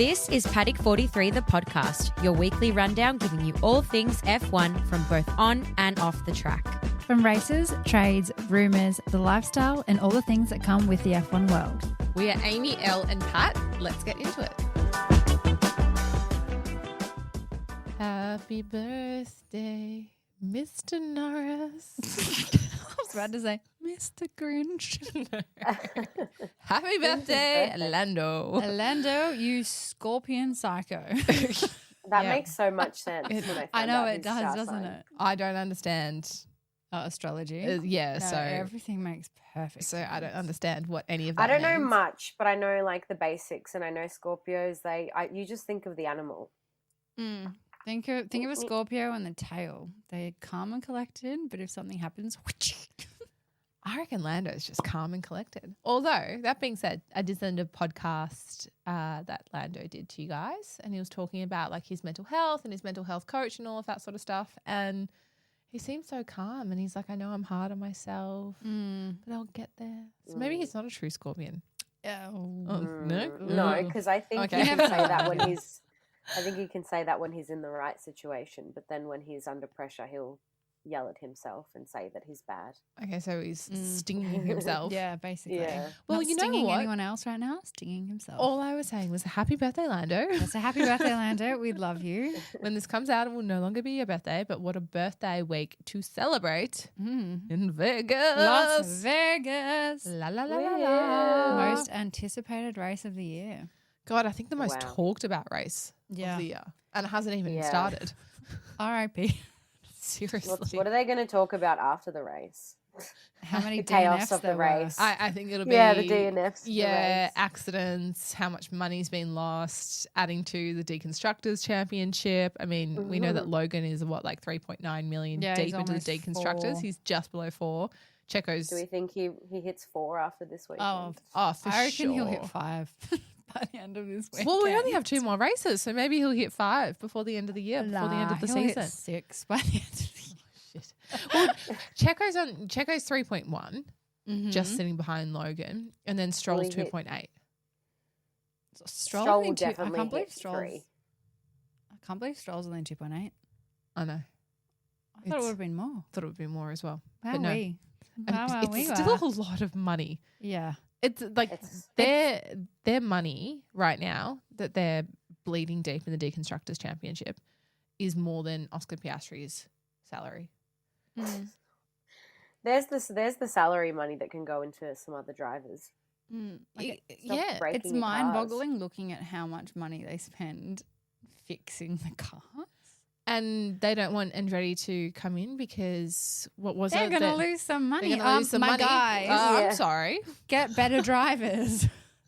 This is Paddock 43, the podcast, your weekly rundown giving you all things F1 from both on and off the track. From races, trades, rumours, the lifestyle, and all the things that come with the F1 world. We are Amy, Elle, and Pat. Let's get into it. Happy birthday, Mr. Norris. I was about to say, Mr. Grinch. Happy birthday, Lando. Lando, you scorpion psycho. That makes so much sense. I know it does, doesn't it? I don't understand. Astrology. So everything makes perfect So sense. I don't understand what any of that I don't know means. much, but I know like the basics, and I know Scorpios. You just think of the animal. Mm. Think of a Scorpio and the tail. They're calm and collected, but if something happens, I reckon Lando's just calm and collected. Although, that being said, I did send a podcast that Lando did to you guys, and he was talking about like his mental health and his mental health coach and all of that sort of stuff. And he seems so calm, and he's like, I know I'm hard on myself, but I'll get there. So maybe he's not a true Scorpion. No, because I think Okay. he can say that when he's. I think he can say that when he's in the right situation, but then when he's under pressure, he'll yell at himself and say that he's bad. Okay, so he's stinging himself. yeah, basically. Yeah. Well, Not you know stinging what? anyone else right now, stinging himself. All I was saying was happy birthday, Lando. So happy birthday, Lando. We love you. When this comes out, it will no longer be your birthday, but what a birthday week to celebrate in Vegas. Las Vegas. La la la la la. Most anticipated race of the year. God, I think the most Wow. talked about race of the year. And it hasn't even started. R.I.P. Seriously. What are they going to talk about after the race? How many The chaos DNFs of the there race. were. I think it'll be The DNFs. Yeah, accidents, how much money's been lost, adding to the Deconstructors Championship. I mean, we know that Logan is like 3.9 million Yeah, deep he's into the almost Deconstructors. 4. He's just below 4. Checo's Do we think he hits 4 after this weekend? for I reckon sure. he'll hit 5 by the end of this week. Well, we only have 2 more races, so maybe he'll hit 5 before the end of the year, before the end of the he'll season. hit 6 by the end of the year. Shit. Well, Checo's 3.1, just sitting behind Logan, and then Stroll's Will he hit- 2.8. Stroll Stroll only will two- definitely I can't believe hit Stroll's. 3. I can't believe Stroll's only 2.8. I know. I thought it would have been more. Thought it would be more as well. Wow, but no. we. And Wow, it's we still were. a lot of money. Yeah. It's like It's- their money right now that they're bleeding deep in the Deconstructors Championship is more than Oscar Piastri's salary. There's the salary money that can go into some other drivers. Like, stop Yeah, breaking It's your mind-boggling looking at how much money they spend fixing the cars. and they don't want Andretti to come in because what was They're it? going to that- lose some money. They're going to lose some my money. guys, Oh, Yeah. I'm sorry. get better drivers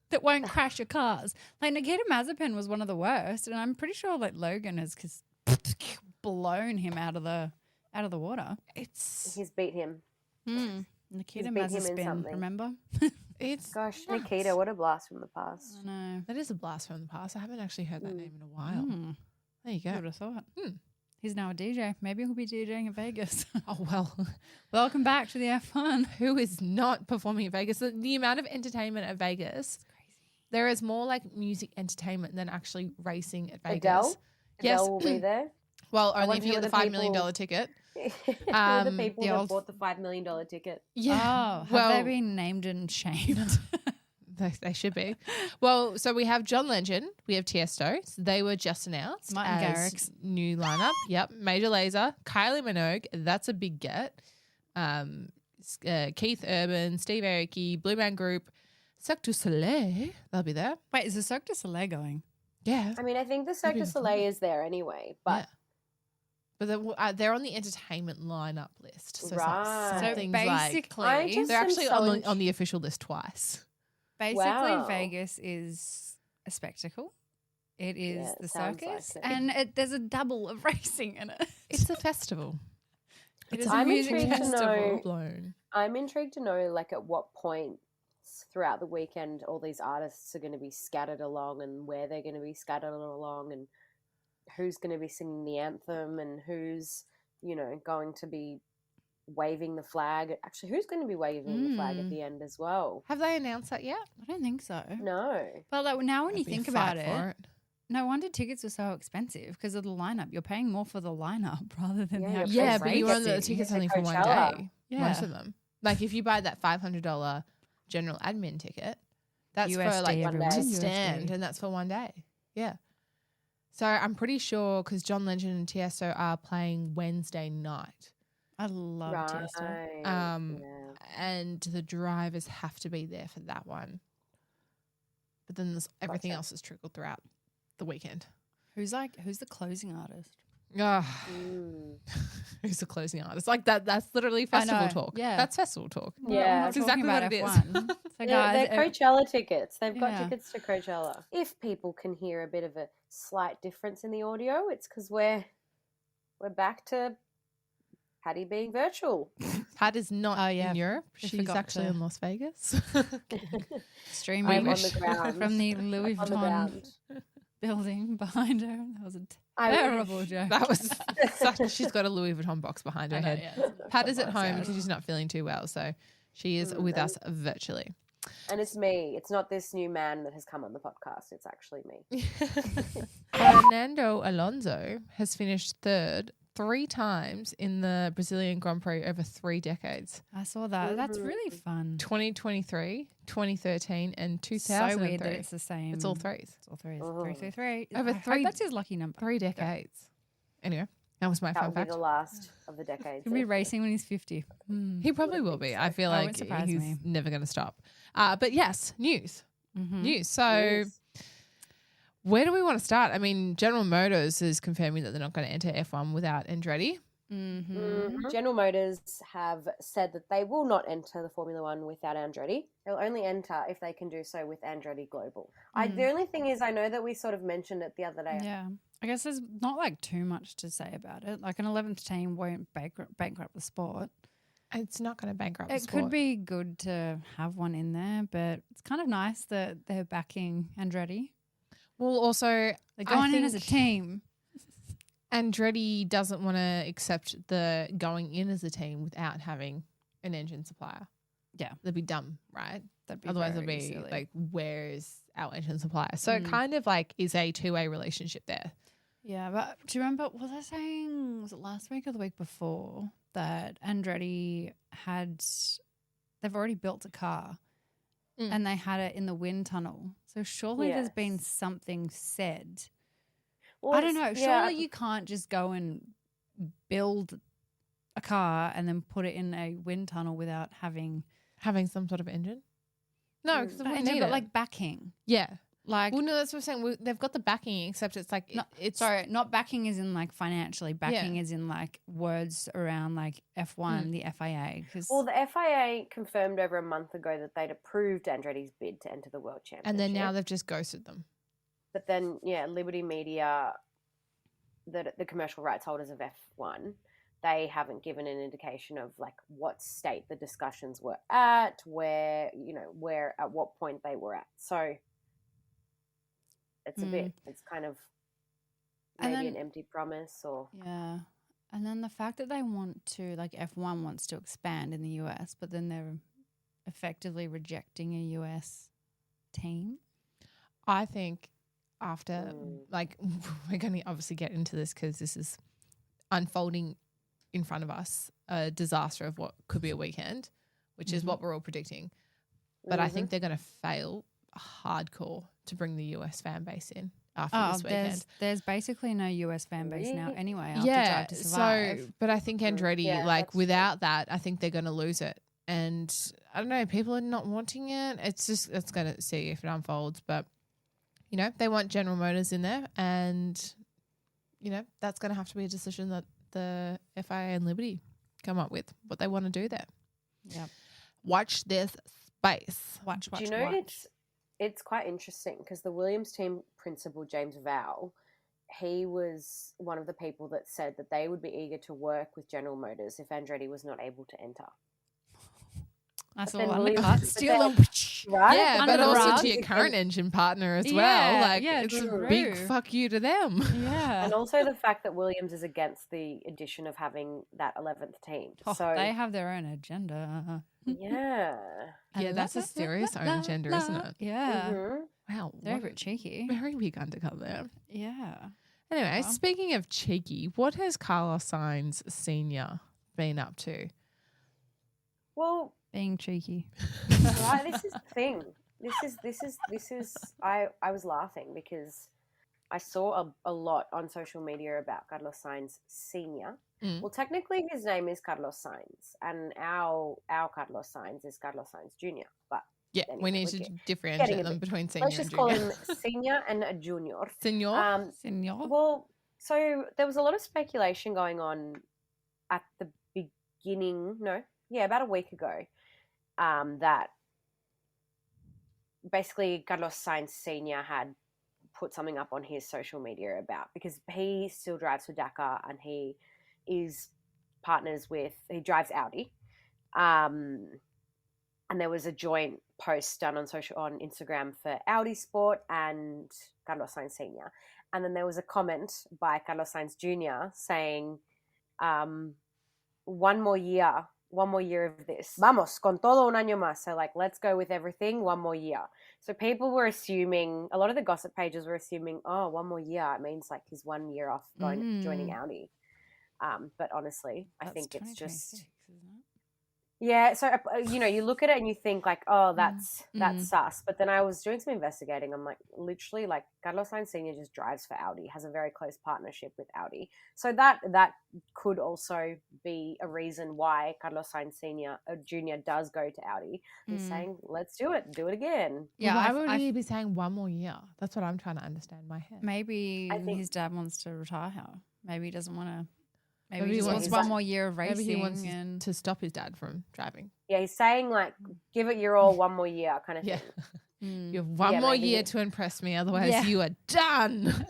that won't crash your cars. Like Nikita Mazepin was one of the worst, and I'm pretty sure like Logan has blown him out of the water. He's beat him. Nikita beat him in Mazepin, something. remember? It's Gosh, nuts. Nikita, what a blast from the past. I know. That is a blast from the past. I haven't actually heard that name in a while. There you I go. would have thought. He's now a DJ. Maybe he'll be DJing at Vegas. Oh well. Welcome back to the F1. Who is not performing at Vegas? The amount of entertainment at Vegas. There is more like music entertainment than actually racing at Vegas. Adele? Yes. Adele will be there. Well, only wonder if you who get the the $5 million ticket. Who are the people the that old- bought the $5 million ticket? Yeah. Oh, have they been named and shamed? They should be. Well, so we have John Legend. We have Tiesto. So they were just announced Martin as Garrix. new lineup. Yep. Major Lazer, Kylie Minogue. That's a big get. Keith Urban, Steve Aoki, Blue Man Group, Cirque du Soleil. They'll be there. Wait, is the Cirque du Soleil going? Yeah. I mean, I think the Cirque du Maybe Soleil is there anyway, but Yeah. But they're on the entertainment lineup list. So Right. some So things basically, I just- they're actually so on the official list twice. Wow. Vegas is a spectacle. It is Yeah, it the sounds circus, like it. and there's a double of racing in it. It's a festival. It's I'm a music intrigued to festival. know- Blown. I'm intrigued to know, like, at what point throughout the weekend all these artists are going to be scattered along, and where they're going to be scattered along, and who's going to be singing the anthem, and who's, going to be waving the flag. Actually, who's going to be waving the flag at the end as well? Have they announced that yet? I don't think so. No. But like, now when you That'd be a think fight about for it, No wonder tickets were so expensive because of the lineup. You're paying more for the lineup rather than Yeah, the you're actual paying Yeah, for but you race. want the to tickets get only to for one Coachella. day. Yeah. Most of them. Like if you buy that $500 general admin ticket, that's for like USD, everyone. to USD. stand, and that's for one day. Yeah. So I'm pretty sure because John Legend and Tiesto are playing Wednesday night, I love Tiesto. Right. um, yeah. and the drivers have to be there for that one. But then there's everything Gotcha. else is trickled throughout the weekend. Who's the closing artist? Oh, Mm. who's the closing artist? Like that's literally I festival know, talk. yeah. That's festival talk. We're Yeah. not That's exactly talking what about it is. F1. So They're guys, Coachella tickets. They've got Yeah. tickets to Coachella. If people can hear a bit of a slight difference in the audio, it's because we're back to Patty being virtual. Pat is not Oh, yeah. in Europe. I She's forgot actually to- in Las Vegas. streaming I I'm on wish. the ground. from the Louis on the Vuitton ground. building behind her. That was a I wish. terrible joke. That was she's got a Louis Vuitton box behind her I know, head. yeah, it's a Pat is at box, home yeah. because she's not feeling too well, so she is with us virtually. And it's me. It's not this new man that has come on the podcast. It's actually me. Fernando Alonso has finished third 3 times in the Brazilian Grand Prix over 3 decades. I saw that. That's really fun. 2023, 2013 and So 2003. weird that it's the same. It's all threes. It's all threes. Oh. 3 through 3. Over I hope 3 that's his lucky number. 3 decades. Anyway, that was my That fun will be fact. the last of the decades. He'll be racing when he's 50. He probably will be. I feel That like wouldn't surprise he's me. never going to stop. But yes, news. Mm-hmm. News. So Yes. where do we want to start? I mean, General Motors is confirming that they're not going to enter F1 without Andretti. Mm-hmm. General Motors have said that they will not enter the Formula One without Andretti. They'll only enter if they can do so with Andretti Global. The only thing is, I know that we sort of mentioned it the other day. Yeah. I guess there's not like too much to say about it. Like an 11th team won't bankrupt the sport. It's not going to bankrupt the It sport. could be good to have one in there, but it's kind of nice that they're backing Andretti. Well, also, They're going in as a think team. Andretti doesn't want to accept the going in as a team without having an engine supplier. Yeah. That'd be dumb, right? That'd be Otherwise, it'd very be silly. like, where is our engine supplier? So it kind of like is a 2-way relationship there. Yeah, but do you remember, was it last week or the week before that Andretti they've already built a car and they had it in the wind tunnel. So surely there's been Yes. something said. Well, I don't know. it's- yeah, Surely you can't just go and build a car and then put it in a wind tunnel without having Having some sort of engine? No, because they not wouldn't engine, need but it. like backing. Yeah. Like Well, no, that's what I'm saying. They've got the backing, except it's like not backing as in like financially. Backing as in like words around like F1, the FIA. Because Well, the FIA confirmed over a month ago that they'd approved Andretti's bid to enter the World Championship. and then now they've just ghosted them. But then, Liberty Media, the commercial rights holders of F1, they haven't given an indication of like what state the discussions were at, where at what point they were at. So it's it's kind of And maybe then- an empty promise or yeah. And then the fact that they want to, like F1 wants to expand in the US, but then they're effectively rejecting a US team. I think after, like, we're going to obviously get into this because this is unfolding in front of us, a disaster of what could be a weekend, which is what we're all predicting. But I think they're going to fail hardcore to bring the US fan base in after this weekend. there's basically no US fan base now Really? anyway after Yeah, Drive to Survive. so, but I think Andretti, Yeah, like, that's true. without that, I think they're going to lose it. And I don't know, people are not wanting it. It's going to see if it unfolds. But, they want General Motors in there. And, that's going to have to be a decision that the FIA and Liberty come up with, what they want to do there. Yep. Watch this space. Watch. Do you know it's quite interesting because the Williams team principal, James Vowell, he was one of the people that said that they would be eager to work with General Motors if Andretti was not able to enter. I saw then one Williams- cut, but steal then- them. Right? Yeah, Under but the also rug. to your current engine partner as Yeah, well. Like, yeah, it's a true. big fuck you to them. Yeah. And also the fact that Williams is against the addition of having that 11th team. Oh, So they have their own agenda. Yeah. Yeah, that's a serious own gender, isn't it? Yeah. Mhm. Wow. They're a bit cheeky. Very big undercut there. Yeah. Anyway, Well. speaking of cheeky, what has Carlos Sainz Sr. been up to? Well, Being cheeky. right, this is the thing. This is I was laughing because I saw a lot on social media about Carlos Sainz Senior. Mm. Well, technically his name is Carlos Sainz, and our Carlos Sainz is Carlos Sainz Jr. But Yeah, anyway, we need we're to getting differentiate a them bit- between senior let's and just call junior. him Senior and a Junior. Senior? Senor. Well, so there was a lot of speculation going on at the beginning. About a week ago, that basically Carlos Sainz Senior had put something up on his social media about, because he still drives for Dakar and he drives Audi, and there was a joint post done on Instagram for Audi Sport and Carlos Sainz Senior, and then there was a comment by Carlos Sainz Jr. saying, one more year of this. Vamos, con todo un año más. So, like, let's go with everything, one more year. So people were assuming, a lot of the gossip pages were assuming, oh, one more year, it means like he's 1 year off joining Audi. But honestly, I think it's just... isn't it? Yeah, so, you look at it and you think like, oh, that's sus. But then I was doing some investigating. I'm like, literally, like, Carlos Sainz Sr. just drives for Audi, has a very close partnership with Audi. So that could also be a reason why Carlos Sainz Sr. Jr. does go to Audi. He's saying, let's do it again. Yeah. Why would he be saying 1 more year? That's what I'm trying to understand in my head. Maybe I think- his dad wants to retire. Maybe he doesn't want to. Maybe Maybe he he just wants wants his one more year of racing. Maybe he wants and to stop his dad from driving. Yeah, he's saying like, give it your all, 1 more year kind of Yeah. thing. You have one Yeah, more maybe year he- to impress me, otherwise Yeah. you are done.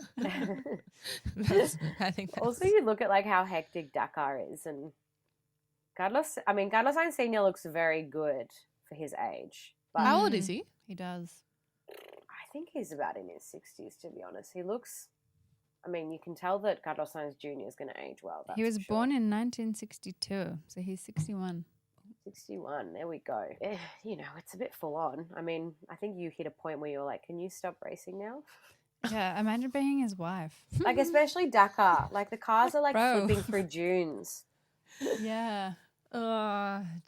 I think that's... Also, you look at like how hectic Dakar is, and Carlos Sainz Sr. looks very good for his age. But How old is he? He does. I think he's about in his 60s, to be honest. He looks... you can tell that Carlos Sainz Jr. is going to age well. He was that's for born sure. in 1962, so he's 61. 61. There we go. It's a bit full on. I think you hit a point where you're like, can you stop racing now? Yeah, imagine being his wife. Like, especially Dakar. Like, the cars are like Bro. flipping through dunes. Yeah.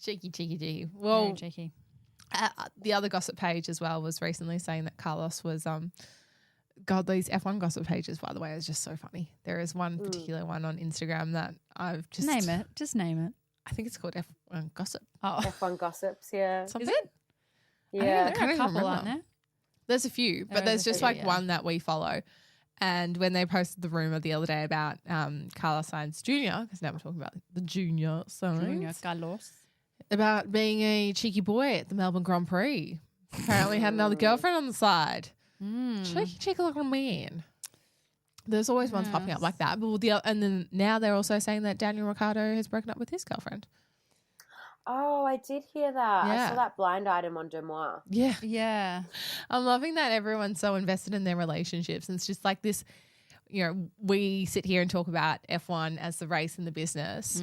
Cheeky. Very Well, cheeky. the other gossip page as well was recently saying that Carlos was God, these F1 gossip pages, by the way, is just so funny. There is one particular one on Instagram that I've just... Name it. Just name it. I think it's called F1 Gossip. Oh. F1 gossips, yeah. Something? Is it? Yeah. I There can't are a even couple, remember. aren't there? There's a few, but There there's is a just few, like yeah. one that we follow. And when they posted the rumor the other day about Carlos Sainz Jr., because now we're talking about the junior Sainz, Junior Carlos. about being a cheeky boy at the Melbourne Grand Prix. Apparently had another girlfriend on the side. Cheeky little man. There's always ones popping up like that. But and then now they're also saying that Daniel Ricciardo has broken up with his girlfriend. Oh, I did hear that. I Yeah. saw that blind item on Demois. Yeah. Yeah. I'm loving that everyone's so invested in their relationships. And it's just like this, we sit here and talk about F1 as the race and the business.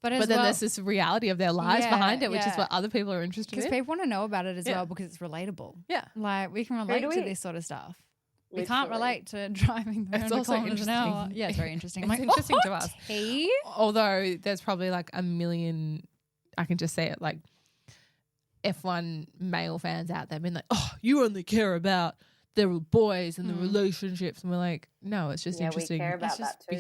But But then there's this reality of their lives Yeah, behind it, which is yeah. what other people are interested because in. people want to know about it as Yeah. well because it's relatable. Yeah. Like we can relate do to we- this sort of stuff. We can't Literally. relate to driving It's 300 also kilometers an hour. interesting. Yeah, it's very interesting. It's I'm like, interesting to us. tea? Although there's probably like a million, I can just say it, like F1 male fans out there being like, oh, you only care about the boys and the relationships. And we're like, no, it's just Yeah, we interesting. care about It's just that too.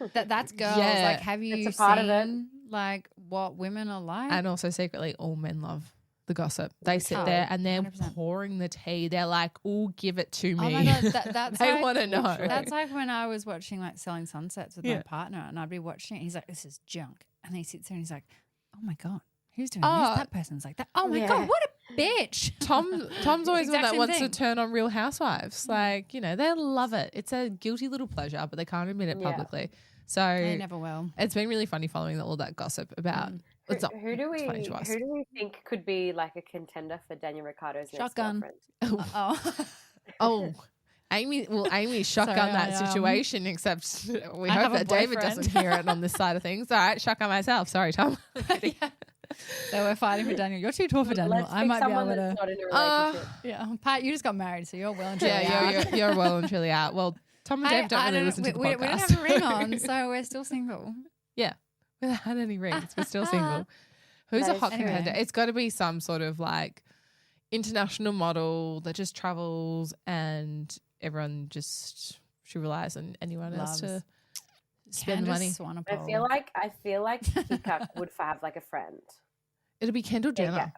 because- That's girls. Yeah. Like, have you It's a part of it. seen like what women are like? And also secretly, all men love the gossip. They sit Oh, there and they're 100%. pouring the tea. They're like, oh, give it to me. Oh my God, that's they like- want to know. That's like when I was watching like Selling Sunsets with Yeah. my partner, and I'd be watching it. He's like, "This is junk," and then he sits there and he's like, "Oh my God, who's doing Oh. this? That person's like that. Oh my Yeah. God, what a bitch!" Tom's always the one Exact that same wants thing. to turn on Real Housewives. Like, they love it. It's a guilty little pleasure, but they can't admit it Yeah. publicly. So They never will. it's been really funny following all that gossip about. It's not, Who do it's funny to us. we think could be like a contender for Daniel Ricciardo's next Shotgun. girlfriend? Oh, Oh, Amy's shotgun Sorry, that I, situation, except we I hope have a that David boyfriend. doesn't hear it on this side of things. All right, shotgun myself. Sorry, Tom. So we're fighting for Daniel. You're too tall for Daniel. Let's I pick might be someone able that's to. not in a relationship. Yeah, Pat, you just got married, so you're well and truly Yeah, out. you're well and truly out. Well, Tom and Dave don't really listen to the podcast. We don't have a ring on, so we're still single. Yeah, without any rings, we're still single. Who's That a is hot true. contender? It's got to be some sort of like international model that just travels and everyone just she relies on anyone else to Loves. spend the money. Swanepoel. I feel like Peacock would have like a friend. It'll be Kendall They Jenner. get-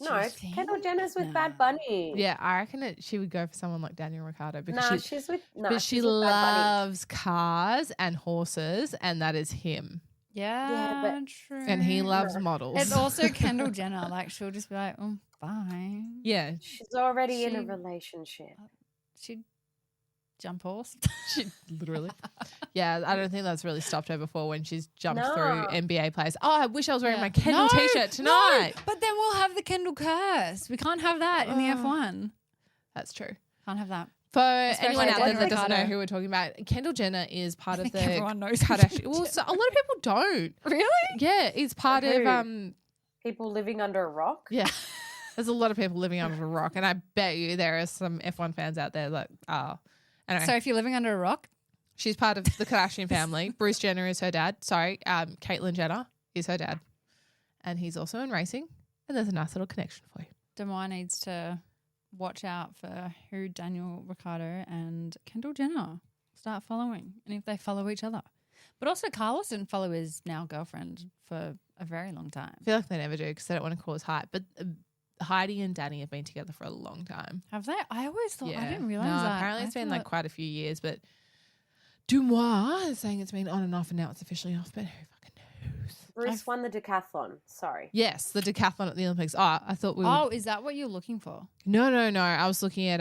Do No, you think? Kendall Jenner's with Nah. Bad Bunny. Yeah, I reckon she would go for someone like Daniel Ricciardo because Nah, she, she's with. Nah, but she she's with Bad Bunny. loves cars and horses, and that is him. Yeah, but- true. And he loves models. It's also Kendall Jenner. Like, she'll just be like, oh, fine. yeah, She's already in a She- relationship. She'd jump horse. she literally. Yeah, I don't think that's really stopped her before when she's jumped No. through NBA players. Oh, I wish I was wearing Yeah. my Kendall No, t-shirt tonight. No, but then we'll have the Kendall curse. We can't have that in the Oh. F1. That's true. Can't have that. For Especially anyone out there Daniel that doesn't know Ricciardo. who we're talking about, Kendall Jenner is part of the Everyone knows who Kardashian. Kendall Well, so a lot of people don't. Really? Yeah, it's part Who? of People living under a rock. Yeah. There's a lot of people living under a rock, and I bet you there are some F1 fans out there that are. Anyway, So if you're living under a rock, she's part of the Kardashian family. Bruce Jenner is her dad. Sorry, Caitlyn Jenner is her dad, and he's also in racing. And there's a nice little connection for you. Demois needs to watch out for who Daniel Ricciardo and Kendall Jenner start following, and if they follow each other. But also, Carlos didn't follow his now girlfriend for a very long time. I feel like they never do because they don't want to cause hype. But Heidi and Danny have been together for a long time. Have they? I always thought, I Yeah. didn't realize No, that. apparently I it's been like thought- quite a few years, but Dumois is saying it's been on and off, and now it's officially off. But who fucking knows? Bruce won the decathlon. Sorry. Yes, the decathlon at the Olympics. Oh, I thought we. Oh, is that what you're looking for? No. I was looking at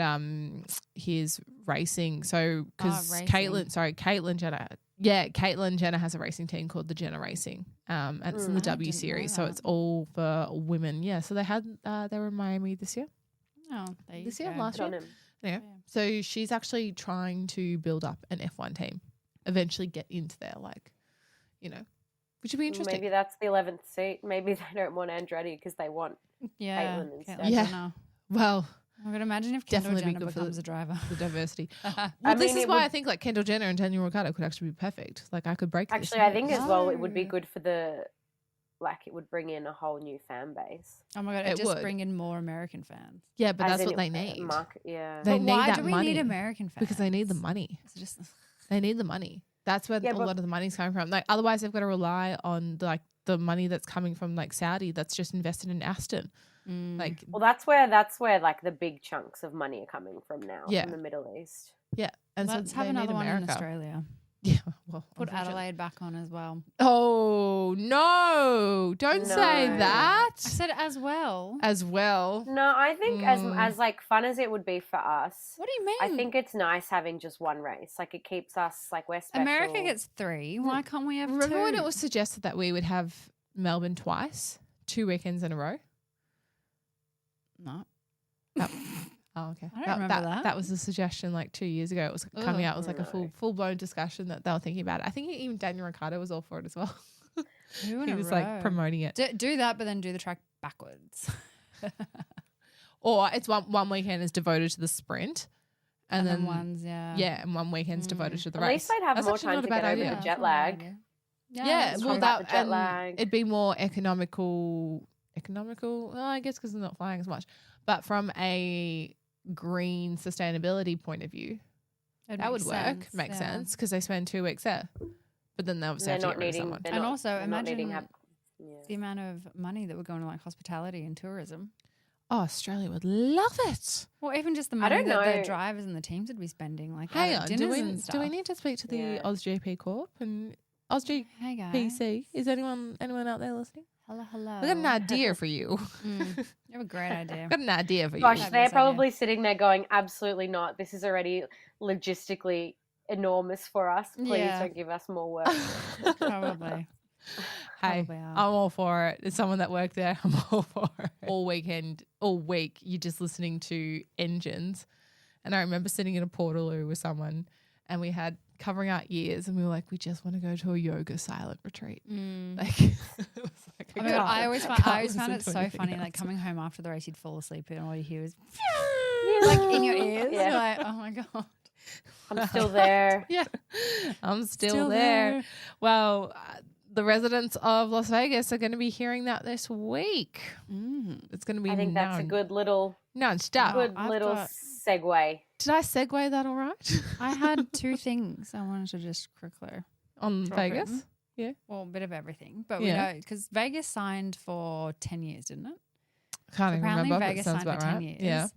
his racing. So because racing. Caitlyn Jenner. Yeah, Caitlyn Jenner has a racing team called the Jenner Racing. And it's in the I W didn't know series, so that. it's all for women. Yeah, so they were in Miami this year. Oh, there you This year, go. last Good on year. him. Yeah. So she's actually trying to build up an F1 team, eventually get into there, like, which would be interesting. Maybe that's the 11th seat. Maybe they don't want Andretti because they want Yeah. Caitlyn instead. Caitlyn Yeah. Jenner. Well, I could imagine if Kendall Definitely be Jenner good for becomes a driver. the diversity. I Well, this mean, is it why would- I think like Kendall Jenner and Daniel Ricciardo could actually be perfect. Like I could break this. Actually, I think as well it would be No. good for it would bring in a whole new fan base. Oh my God, It it just would. bring in more American fans. Yeah, but As that's in what they it- need. Yeah. They But need why that do we money need American fans? because they need the money. It's just They need the money. That's where Yeah, a but- lot of the money's coming from. Like otherwise, they've got to rely on the money that's coming from like Saudi that's just invested in Aston. Like Well, that's where like the big chunks of money are coming from now Yeah. from the Middle East. yeah, and let's so have they need another one in America. Australia. Yeah, well, Put unfortunately. Adelaide back on as well. Oh no! Don't say No. that I said as well. as well. No, I think as like fun as it would be for us, What do you mean? I think it's nice having just one race. Like it keeps us like we're special. America gets 3. Why can't we have Remember 2? when it was suggested that we would have Melbourne twice, 2 weekends in a row? No. That, oh, okay. I don't remember that. That was the suggestion like 2 years ago. It was coming Ugh. out. It was like a full blown discussion that they were thinking about it. I think even Daniel Ricciardo was all for it as well. 2 in He a was row. like promoting it. Do that, but then do the track backwards. Or it's one weekend is devoted to the sprint, and then one's, and one weekend's devoted to the At race. least I'd have That's more actually time not to a bad get over idea. the that's jet not a bad lag. idea. Yeah, that's well, true. that- that the jet and lag. it'd be more economical. Well, I guess because they're not flying as much, but from a green sustainability point of view, It that would makes work. sense, Makes yeah. sense because they spend 2 weeks there, but then they obviously They're have to not get rid of needing. someone. they're And not- also, they're not needing imagine yeah. the amount of money that would go into like hospitality and tourism. Oh, Australia would love it. Or even just the I money don't that the know. drivers and the teams would be spending. Like Hang at on, dinners and do stuff. we need to speak to the Yeah. AusGP Corp and AusGPC? Hey guys. Is anyone out there listening? Hello. We got an idea for you. Mm, you have a great idea. Got an idea for you. Gosh, Fabulous they're idea. probably sitting there going, "Absolutely not. This is already logistically enormous for us. Please Yeah. don't give us more work." Probably. Hey, Probably are. I'm all for it. As someone that worked there, I'm all for it. All week, you're just listening to engines. And I remember sitting in a Portaloo with someone and we had covering our ears and we were like, we just want to go to a yoga silent retreat. Mm. Like, it was like a Oh my God, car. I always found it listen to so anything funny. else. Like coming home after the race, you'd fall asleep and all you hear is like in your ears. Yeah. You're like, oh my God. I'm still there. Yeah. I'm still there. Well, the residents of Las Vegas are going to be hearing that this week. It's going to be I think that's a good little nudged up. Well, good I've little got- segue. Did I segue that all right? I had two things I wanted to just quickly. On Drop Vegas? in. Yeah. Well, a bit of everything. But Yeah. we know because Vegas signed for 10 years, didn't it? Can't even Apparently, remember. but it Vegas sounds signed for about 10 right. years. Yeah.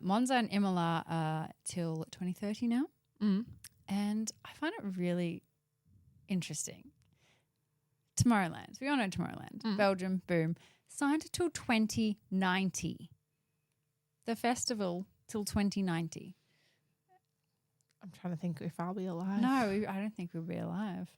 Monza and Imola are till 2030 now. Mm. And I find it really interesting. Tomorrowland. We all know Tomorrowland. Belgium, boom. Signed till 2090. The festival till 2090. I'm trying to think if I'll be alive. No, I don't think we'll be alive.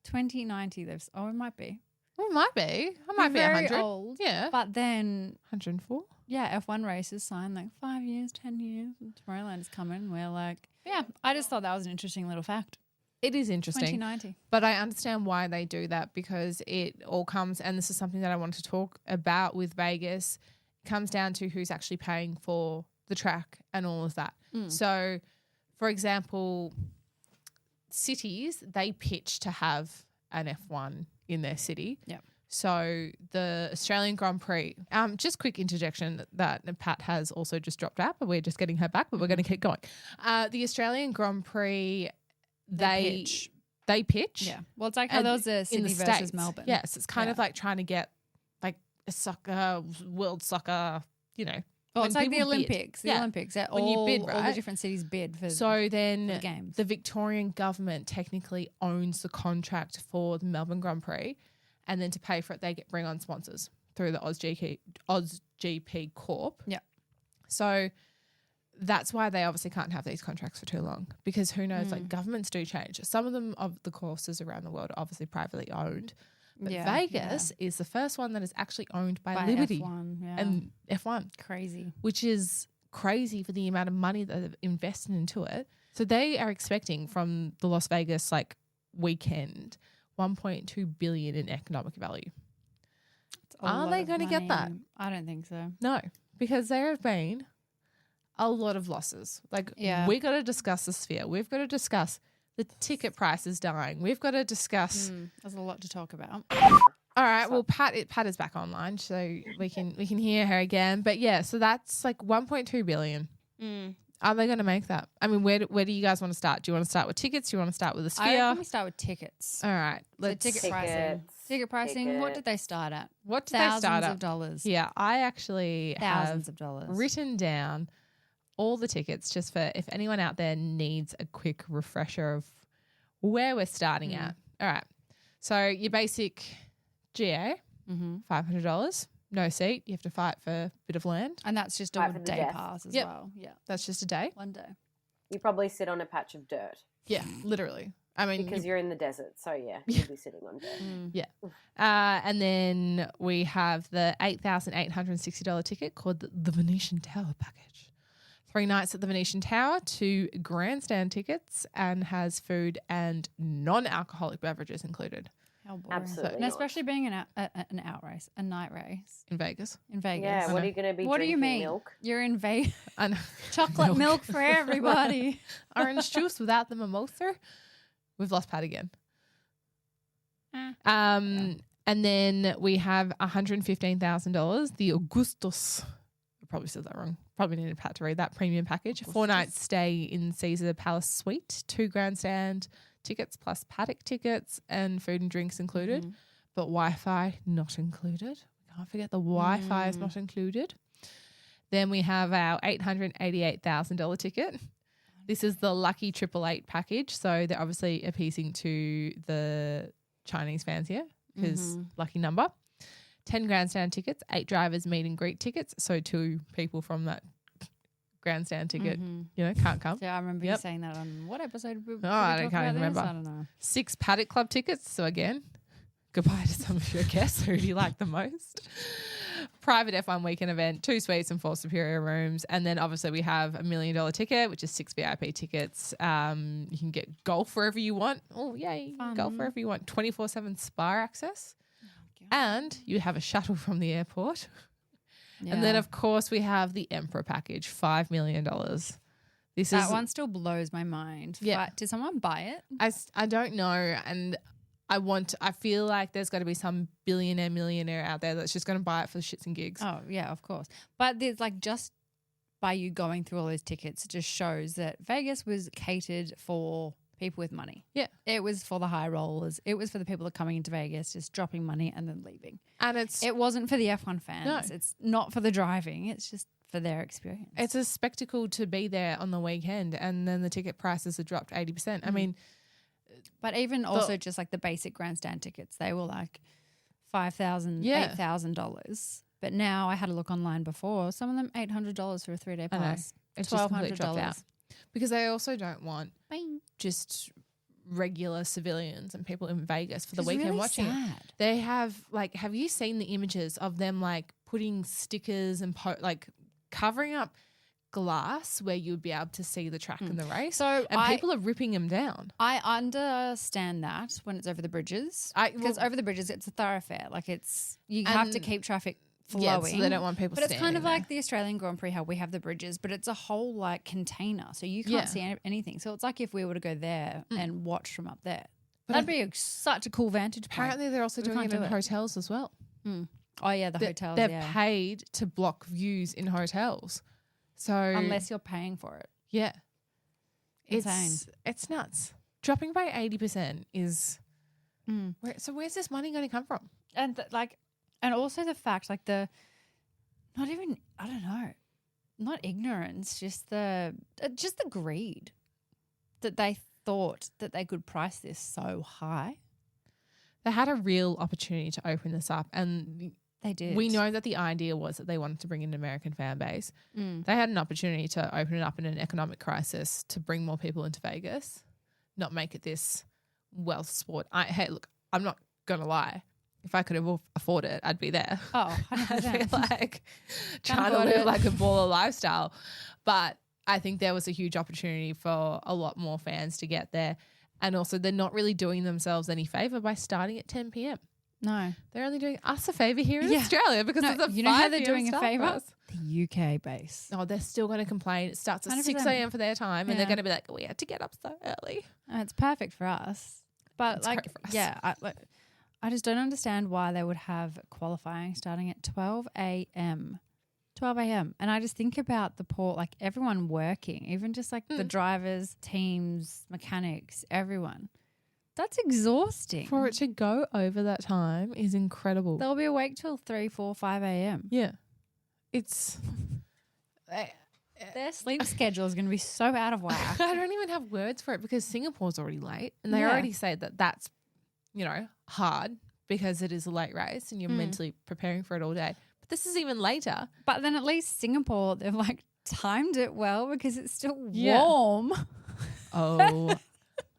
2090. It might be. Well, it might be. I might be very 100. old. Yeah. But then 104. yeah, F1 races sign like 5 years, 10 years, and Tomorrowland is coming. We're like, yeah, I just thought that was an interesting little fact. It is interesting. 2090. But I understand why they do that because it all comes, and this is something that I want to talk about with Vegas, comes down to who's actually paying for the track and all of that. So, for example, cities, they pitch to have an F1 in their city. Yep. So the Australian Grand Prix, just quick interjection that Pat has also just dropped out, but we're just getting her back, but we're going to keep going. The Australian Grand Prix, they pitch. Yeah. Well, it's like how there was a in Sydney the versus States. Melbourne. Yes, it's kind of Yeah. like trying to get like a soccer, world soccer, Well, when it's like the people bid. Olympics. The Yeah. Olympics. They're When you bid, all right? the different cities bid for So then the games. the Victorian government technically owns the contract for the Melbourne Grand Prix, and then to pay for it, they bring on sponsors through the AusGP Corp. Yeah. So that's why they obviously can't have these contracts for too long because who knows, like governments do change. Some of them of the courses around the world are obviously privately owned. But Yeah, Vegas is the first one that is actually owned by Liberty F1. Yeah. and F1, Crazy. which is crazy for the amount of money that they've invested into it. So they are expecting from the Las Vegas weekend 1.2 billion in economic value. It's a Are lot they of going to get that? money. I don't think so. No, because there have been a lot of losses. Yeah. We got to discuss the sphere. We've got to discuss the ticket prices dying. We've got to discuss. There's a lot to talk about. All right. Well, Pat is back online, so we can hear her again. But yeah, so that's like 1.2 billion. Are they going to make that? I mean, where do you guys want to start? Do you want to start with tickets? Do you want to start with the I sphere? reckon we start with tickets. All right. So Let's. ticket pricing. Ticket pricing. What did they start at? What did they Thousands start at? of dollars. Yeah, I actually Thousands have of dollars. written down all the tickets just for if anyone out there needs a quick refresher of where we're starting at. All right. So your basic GA, $500. No seat. You have to fight for a bit of land. And that's just Fight a for the day death. pass as Yep. well. Yeah. That's just a day. One day. You probably sit on a patch of dirt Yeah, literally. I mean, because you're in the desert. So yeah, you'll be sitting on dirt. yeah. And then we have the $8,860 ticket called the Venetian Tower package. 3 nights at the Venetian Tower, 2 grandstand tickets, and has food and non-alcoholic beverages included How boring. Absolutely And not. especially being an out race, a night race in Vegas. in Vegas. Yeah, what are you going to be What do you drinking? mean? Milk? You're in Vegas. And Chocolate milk for everybody. orange juice without the mimosa. We've lost Pat again. Eh. And then we have $115,000, the Augustus. I probably said that wrong. Probably needed Pat to read that premium package. 4 nights stay in Caesar Palace Suite, 2 grandstand tickets plus paddock tickets and food and drinks included, but Wi-Fi not included. We can't forget the Wi-Fi is not included. Then we have our $888,000 ticket. This is the lucky 888 package. So they're obviously appeasing to the Chinese fans here because lucky number. 10 grandstand tickets, 8 drivers meet and greet tickets. So 2 people from that grandstand ticket, can't come. Yeah, I remember you saying that on what episode? I can't even remember. I don't know. 6 paddock club tickets. So again, goodbye to some of your guests. Who do you like the most? Private F1 weekend event, 2 suites and 4 superior rooms. And then obviously we have $1 million ticket, which is 6 VIP tickets. You can get golf wherever you want. Oh, yay. Fun. Golf wherever you want. 24/7 spa access. Oh, And you have a shuttle from the airport. And then, of course, we have the Emperor package, $5 million. That one still blows my mind. Yeah. Did someone buy it? I don't know. And I feel like there's got to be some billionaire, millionaire out there that's just going to buy it for the shits and gigs. Oh, yeah, of course. But there's like just by you going through all those tickets, it just shows that Vegas was catered for people with money. Yeah. It was for the high rollers. It was for the people that are coming into Vegas, just dropping money and then leaving. And it wasn't for the F1 fans. No. It's not for the driving. It's just for their experience. It's a spectacle to be there on the weekend, and then the ticket prices have dropped 80%. I mean, but even also just like the basic grandstand tickets, they were like $5,000, $8,000. But now I had a look online before. Some of them $800 for a 3-day pass. It's just completely dropped out. Because they also don't want just regular civilians and people in Vegas for the weekend really watching sad. it. They have have you seen the images of them like putting stickers and like covering up glass where you would be able to see the track and the race? So people are ripping them down. I understand that when it's over the bridges. Because over the bridges it's a thoroughfare. Like you have to keep traffic flowing. Yeah, so they don't want people But it's kind of there. like the Australian Grand Prix, how we have the bridges, but it's a whole like container. So you can't see anything. So it's like if we were to go there and watch from up there. But that'd be such a cool vantage point. Apparently they're also doing it in hotels as well. Oh, yeah, the hotels, They're paid to block views in hotels. So unless you're paying for it. Yeah. Insane. It's nuts. Dropping by 80% is so where's this money going to come from? And also the fact, like not even, I don't know, not ignorance, just the greed that they thought that they could price this so high. They had a real opportunity to open this up, and they did. We know that the idea was that they wanted to bring in an American fan base. They had an opportunity to open it up in an economic crisis to bring more people into Vegas, not make it this wealth sport. Hey, look, I'm not going to lie. If I could afford it, I'd be there. Oh, 100%. I'd be like trying to live like a baller lifestyle. But I think there was a huge opportunity for a lot more fans to get there. And also they're not really doing themselves any favour by starting at 10 p.m. No. They're only doing us a favour here in Australia because it's a 5 you know how they're p.m. doing a start favour? for us. The UK base. Oh, they're still going to complain. It starts at 100%. 6 a.m. for their time and they're going to be like, we had to get up so early. It's perfect for us. But It's great for us. yeah, I just don't understand why they would have qualifying starting at 12 a.m. 12 a.m. And I just think about the poor, like everyone working, even just like the drivers, teams, mechanics, everyone. That's exhausting. For it to go over that time is incredible. They'll be awake till 3, 4, 5 a.m. Yeah. It's... Their sleep schedule is going to be so out of whack. I don't even have words for it because Singapore's already late and they already say that that's, hard because it is a late race and you're mentally preparing for it all day. But this is even later. But then at least Singapore, they've like timed it well because it's still warm. Oh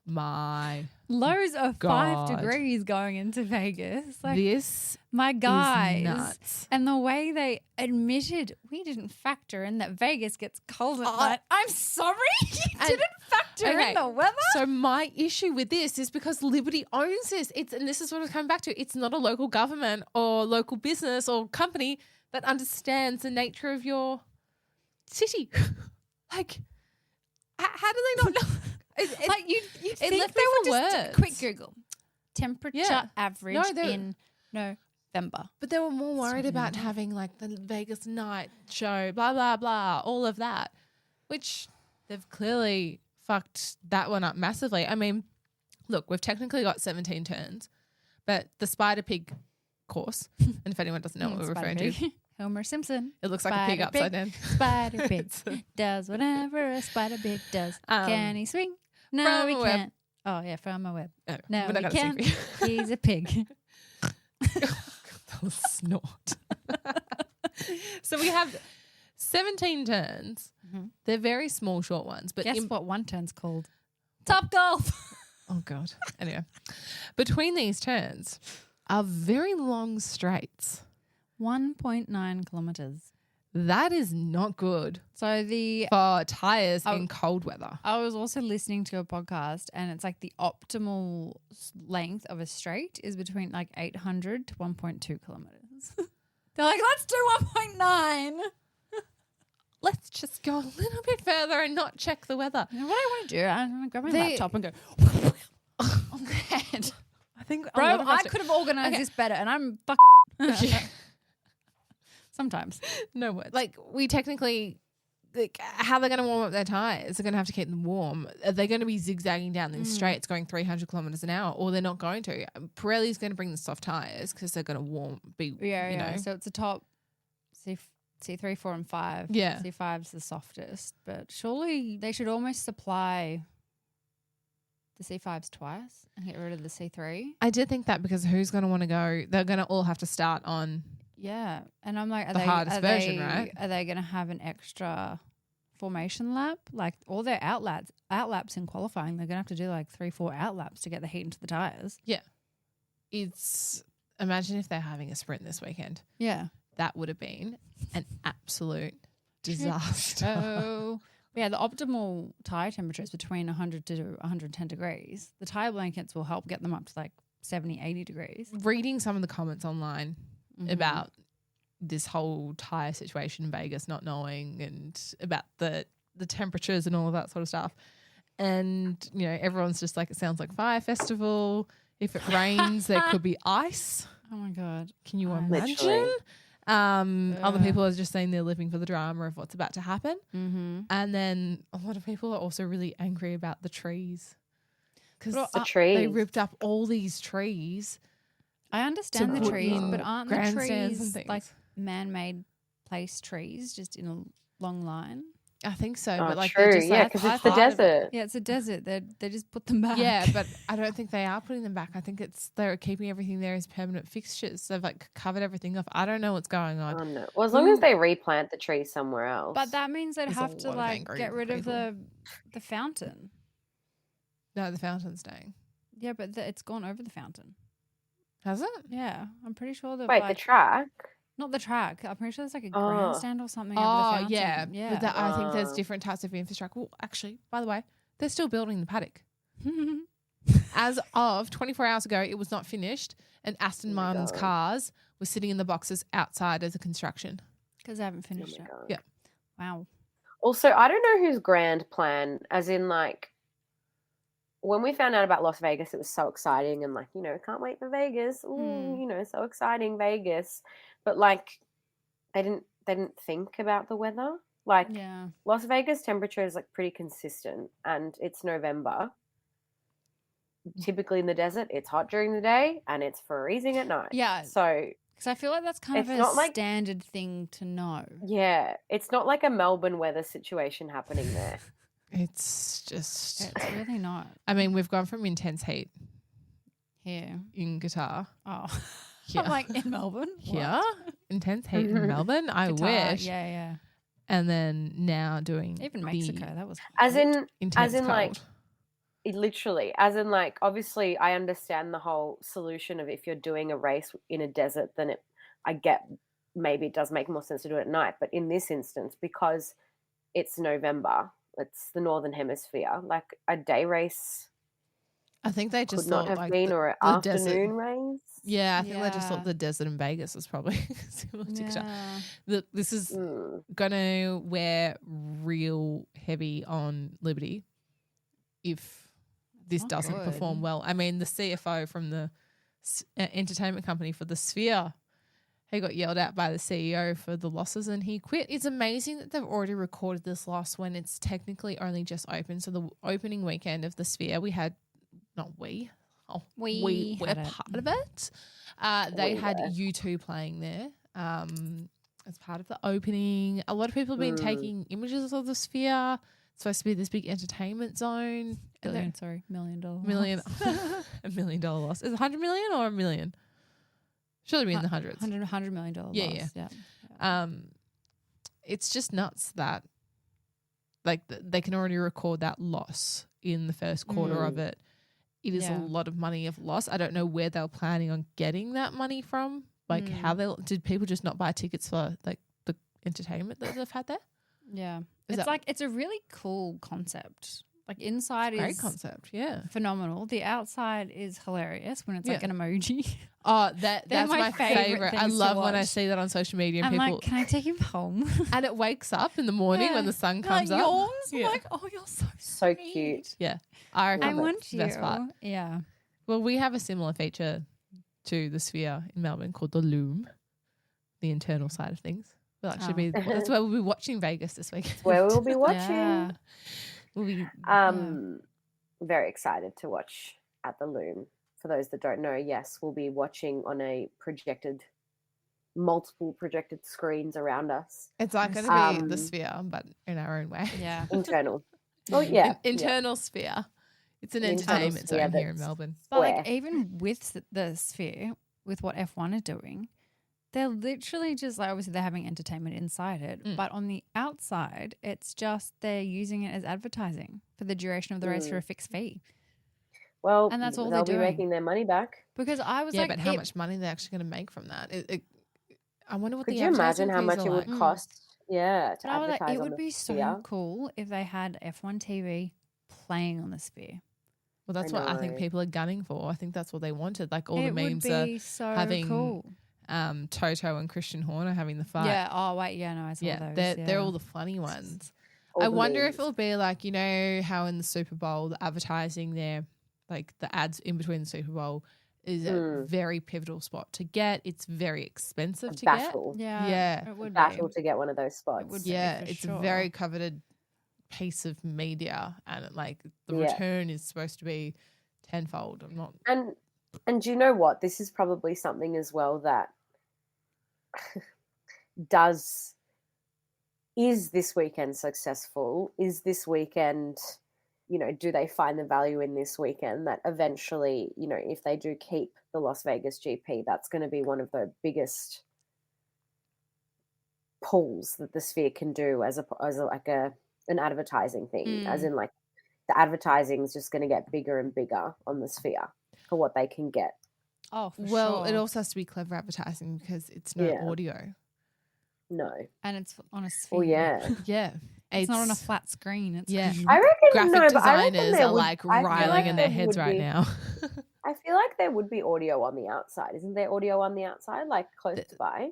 my Lows of God. 5 degrees going into Vegas. Like this my guys. is nuts. And the way they admitted we didn't factor in that Vegas gets cold at night. I'm sorry. You didn't factor in the weather? So my issue with this is because Liberty owns this. And this is what it's coming back to. It's not a local government or local business or company that understands the nature of your city. Like, how do they not know? Like you think left they me would for just words. quick Google temperature average No, in November. But they were more worried about having like the Vegas night show, blah, blah, blah, all of that, which they've clearly fucked that one up massively. I mean, look, we've technically got 17 turns, but the Spider Pig course, and if anyone doesn't know what we're referring to, Homer Simpson. it looks like a pig upside down. Spider Pig does whatever a spider pig does. Can he swing? No, from he a web. can't. Oh, yeah, from a web. Oh, No, we're not he gonna sing can't. for you. He's a pig. That was snort. So we have 17 turns. They're very small, short ones. But Guess what one turn's called? Top Golf. Oh, God. Anyway, between these turns are very long straights. 1.9 kilometers. That is not good So for tyres in cold weather. I was also listening to a podcast, and it's like the optimal length of a straight is between like 800 to 1.2 kilometers. They're like, let's do 1.9. Let's just go a little bit further and not check the weather. You know what I want to do? I'm going to grab my laptop and go on the head. I think, Bro, I could have organised this better, and I'm sometimes. No words. Like, we technically, like, how they're going to warm up their tyres? They're going to have to keep them warm. Are they going to be zigzagging down these straights going 300 kilometres an hour, or they're not going to? Pirelli's going to bring the soft tyres because they're going to you know. So it's a top C3, 4 and 5. Yeah. C5's the softest, but surely they should almost supply the C5s twice and get rid of the C3. I did think that because who's going to want to go? They're going to all have to start on Yeah. And I'm like, the hardest version, right? Are they going to have an extra formation lap? Like all their outlaps in qualifying, they're going to have to do like 3-4 outlaps to get the heat into the tyres. Yeah. Imagine if they're having a sprint this weekend. Yeah. That would have been an absolute disaster. So, yeah, the optimal tyre temperature is between 100 to 110 degrees. The tyre blankets will help get them up to like 70, 80 degrees. Reading some of the comments online about this whole tyre situation in Vegas, not knowing, and about the temperatures and all of that sort of stuff. And, you know, everyone's just like, it sounds like Fire Festival. If it rains, there could be ice. Oh, my God. Can you Literally. imagine? Other people are just saying they're living for the drama of what's about to happen. Mm-hmm. And then a lot of people are also really angry about the trees. Because The trees. they ripped up all these trees. I understand the put trees, in but aren't the grandstands and trees things. like man-made place trees just in a long line? I think so. Oh, but like true. they're just Yeah, like because it's the part of it. desert. Yeah, it's a desert. They just put them back. Yeah, but I don't think they are putting them back. I think they're keeping everything there as permanent fixtures. They've like covered everything off. I don't know what's going on. Oh, no. Well, as long as they replant the trees somewhere else. But that means they'd There's a have to lot of like angry get rid of people. the fountain. No, the fountain's staying. Yeah, but it's gone over the fountain. Has it? Yeah, I'm pretty sure that. Wait, the track? Not the track. I'm pretty sure there's like a Oh. grandstand or something over the Oh, fountain. yeah. Yeah. But I think there's Oh. different types of infrastructure. Well, actually, by the way, they're still building the paddock. As of 24 hours ago, it was not finished, and Aston Oh my Martin's God. cars were sitting in the boxes outside of the construction. Because I haven't Oh finished my it. God. Yeah. Wow. Also, I don't know whose grand plan, as in like, when we found out about Las Vegas, it was so exciting and like, you know, can't wait for Vegas. Ooh, you know, so exciting, Vegas. But like, they didn't think about the weather. Like, Yeah. Las Vegas temperature is like pretty consistent, and it's November. Typically in the desert, it's hot during the day and it's freezing at night. Yeah. So Because I feel like that's kind of It's a not like- standard thing to know. yeah, it's not like a Melbourne weather situation happening there. It's just, It's really not I mean, we've gone from intense heat here. in Qatar. Oh. Here. I'm like, in Melbourne? Here? Intense heat in Melbourne? I Qatar, wish. Yeah, yeah. And then now doing Even the Mexico, that was hot. As in intense cold. like literally, as in like, obviously I understand the whole solution of if you're doing a race in a desert, then I get maybe it does make more sense to do it at night. But in this instance, because it's November, it's the Northern Hemisphere, like a day race I think they could just not thought have like been, or an the desert- afternoon race. Yeah, I think they just Yeah. thought the desert in Vegas was probably similar to Qatar. Yeah. This is Mm. going to wear real heavy on Liberty if this not doesn't good. perform well. I mean, the CFO from the entertainment company for the Sphere, he got yelled at by the CEO for the losses and he quit. It's amazing that they've already recorded this loss when it's technically only just opened. So the opening weekend of the Sphere, we had, not we, oh, We we're had it. part of it. They We had were. U2 playing there as part of the opening. A lot of people have been taking images of the Sphere. It's supposed to be this big entertainment zone. And $1 million. $1 million loss. Is it 100 million or a million? Surely be in the hundreds. $100 million Yeah, loss. yeah. Yeah. It's just nuts that like they can already record that loss in the first quarter of it. It is a Yeah. lot of money of loss. I don't know where they were planning on getting that money from. Like how did people just not buy tickets for like the entertainment that they've had there. Yeah. Is It's that- like, it's a really cool concept. Like inside Great is concept, yeah. phenomenal. The outside is hilarious when it's like Yeah. an emoji. Oh, They're that's my my favourite favorite. I things to love when I watch. see that on social media and I'm people like, can I take him home? and it wakes up in the morning Yeah. when the sun Like, comes up. yawns. Yeah. I'm like, oh, you're so So sweet. cute. Yeah. I reckon I Love it. want that's the you. best part. Yeah. Well, we have a similar feature to the Sphere in Melbourne called the Loom, the internal side of things. We'll actually be that's where we'll be watching Vegas this week. Where we'll be watching. Yeah. We'll be Very excited to watch at the Loom. For those that don't know, yes, we'll be watching on a multiple projected screens around us. It's like going to be the Um, Sphere, but in our own way. Yeah. Internal. Oh yeah. Internal Sphere. It's an An internal entertainment sphere zone here in that's- Melbourne. But like Where? even with the Sphere, with what F1 are doing, they're literally just like, obviously they're having entertainment inside it, but on the outside, it's just they're using it as advertising for the duration of the race for a fixed fee. Well, And that's all they'll they're be doing. making their money back. Because I was Yeah, like, but how much money are they actually going to make from that? I wonder what Could the you imagine how advertising much fees it are would like. cost? Yeah, to But I was advertise like, it on would the be so Sphere. cool if they had F1 TV playing on the Sphere. Well, that's I what I think know. people are gunning for. I think that's what they wanted. Like all it the memes would are be so having cool. Toto and Christian Horner having the fight. Yeah. Oh wait. Yeah. No, I saw Yeah, those. they're all the funny ones. All I the wonder if memes. it'll be like, you know, how in the Super Bowl, the advertising there, like the ads in between the Super Bowl is a very pivotal spot to get. It's very expensive to battle. Yeah. Yeah. It would Battle be. to get one of those spots. would get. be. Yeah, for it's sure. a very coveted piece of media and the Yeah. return is supposed to be tenfold. I'm not And do you know what? This is probably something as well that is this weekend successful? Is this weekend, do they find the value in this weekend that eventually, if they do keep the Las Vegas GP, that's going to be one of the biggest pulls that the Sphere can do as an advertising thing, as in like the advertising is just going to get bigger and bigger on the Sphere for what they can get. Oh, for well, sure. it also has to be clever advertising because it's no Yeah. audio. No. and it's on a Sphere. Well, yeah. Yeah. It's not on a flat screen. It's Yeah. I reckon Graphic but I reckon designers there are would- like I feel riling like in their there heads would right be- now. I feel like there would be audio on the outside. Isn't there audio on the outside, like close by?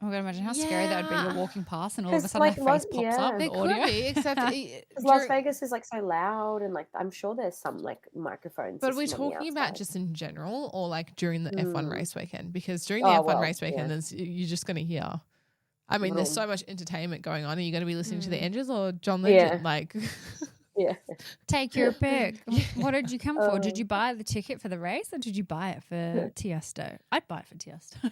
Oh my god! Imagine how scary that would be. You're Yeah. walking past and all of a 'Cause, sudden like, their face Las- pops up. yeah. There The audio. could be, except Because Las Vegas is like so loud, and like I'm sure there's some like microphones. But we're system on the talking about outside. just in general or like during the F1 race weekend? Because during the Oh, F1 well, race weekend, yeah. you're just going to hear. I mean, there's Vroom. so much entertainment going on. Are you going to be listening to the engines or John Yeah. Legend? Like, Yeah. Take your pick. What did you come for? Did you buy the ticket for the race or did you buy it for Tiesto? I'd buy it for Tiesto.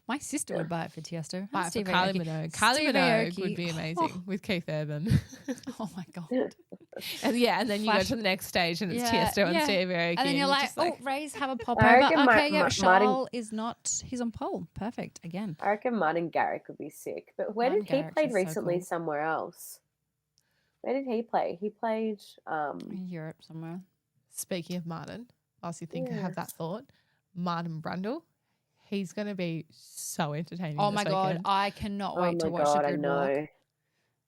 My sister would buy it for Tiesto. buy it for Steve Kylie Aoki. Minogue. Kylie Steve Minogue Aoki. would be amazing with Keith Urban. Oh my god! And yeah, and then you go Flash- to the next stage and it's Yeah, Tiesto and yeah. Steve Aoki. And then you're like, just oh, Ray's have a pop I over. reckon Okay, yeah, Martin- Charles is not. He's on pole. Perfect. Again. I reckon Martin Garrix would be sick. But where Martin did he Garrix play is so recently? cool. Somewhere else. Where did he play? He played. In Europe somewhere. Speaking of Martin, whilst you think I Yeah. have that thought, Martin Brundle, he's going to be so entertaining. Oh this my god! weekend. I cannot Oh wait to my watch god! the I grid know. walk.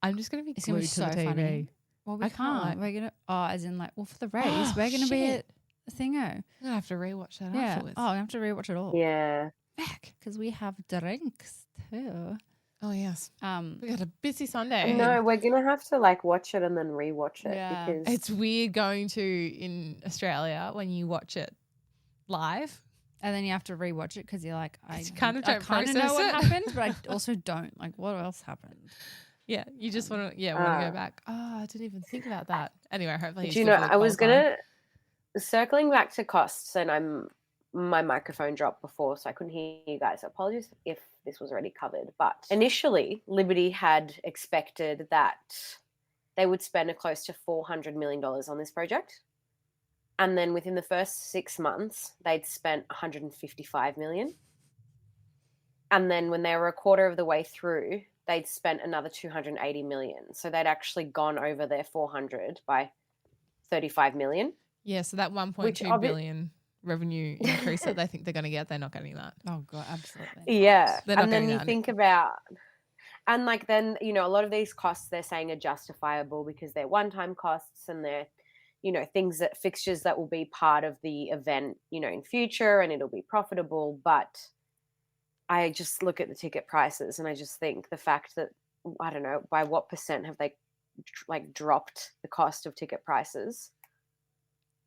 I'm just going to be It's gonna glued be to so the TV. funny. Well, we I can't. can't. We're gonna. Oh, as in like, well, for the race, Oh, we're gonna be shit. at Thingo. I'm going to have to rewatch that Yeah. afterwards. Oh, I have to rewatch it all. Yeah. Back. Because we have drinks too. Oh, yes. Um. We got a busy Sunday. No, we're gonna have to like watch it and then rewatch it Yeah. because It's weird going to in Australia when you watch it live. And then you have to rewatch it because you're like, I You kinda I don't kind of process know what it. happened, but I also don't. Like, what else happened? Yeah, you just want to Ah. go back. Oh, I didn't even think about that. Anyway, hopefully he's do you good know? for the I was qualifying. gonna circling back to costs, and my microphone dropped before, so I couldn't hear you guys. Apologies if this was already covered. But initially, Liberty had expected that they would spend close to $400 million on this project. And then within the first 6 months, they'd spent $155 million. And then when they were a quarter of the way through, they'd spent another $280 million. So they'd actually gone over their 400 by $35 million. Yeah, so that 1.2 billion revenue increase that they think they're going to get, they're not getting that. Oh god, absolutely. Yeah. They're not And then getting you that. think about And like then, a lot of these costs they're saying are justifiable because they're one-time costs and they're, things that fixtures that will be part of the event, in future and it'll be profitable. But I just look at the ticket prices and I just think the fact that, I don't know, by what percent have they like dropped the cost of ticket prices?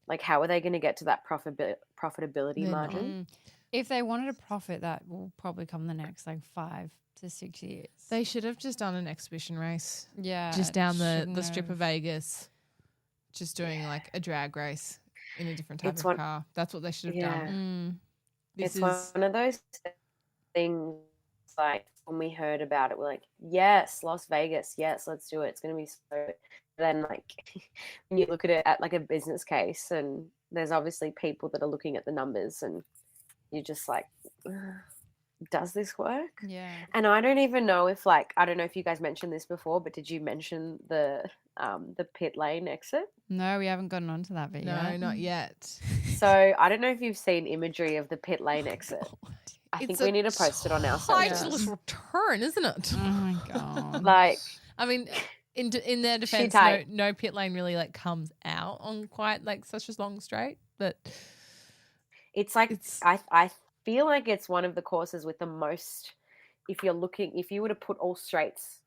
Like, how are they going to get to that profitability They're margin? If they wanted a profit, that will probably come the next like 5 to 6 years. They should have just done an exhibition race. Yeah. Just down the shouldn't strip of have. Vegas, just doing like a drag race in a different type It's of one- car. That's what they should have Yeah. done. This It's is one of those things like when we heard about it, we're like, yes, Las Vegas, yes, let's do it. It's going to be so. Then like when you look at it at like a business case and there's obviously people that are looking at the numbers and you're just like, does this work? Yeah. And I don't even know if like, I don't know if you guys mentioned this before, but did you mention the pit lane exit? No, we haven't gotten onto that bit no, yet. not yet. So I don't know if you've seen imagery of the pit lane exit. I think It's we a need to post it on our tight socials. little turn, isn't it? Oh my god. Like, I mean, in their defense, tight. no pit lane really like comes out on quite like such a long straight, but it's like It's- I feel like it's one of the courses with the most. If you were to put all straights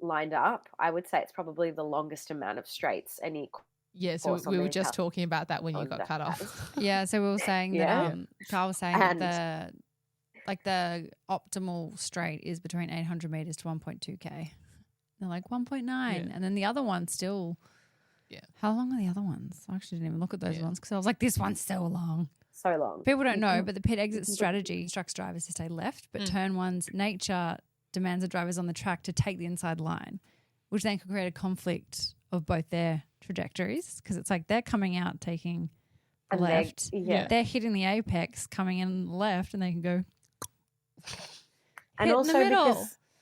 lined up, I would say it's probably the longest amount of straights any. yeah. So course on we were the just account talking about that when you on got that cut has. off. Yeah, so we were saying Yeah. that Carl was saying And- that the optimal straight is between 800 meters to 1.2k. They're like 1.9, and then the other one still. Yeah. How long are the other ones? I actually didn't even look at those Yeah. ones because I was like, this one's so long. So long. People don't You know, can- but the pit exit strategy instructs drivers to stay left, but turn one's nature demands the drivers on the track to take the inside line, which then could create a conflict of both their trajectories because it's like they're coming out taking the And left. yeah. They're hitting the apex coming in left and they can go And hit in also the middle.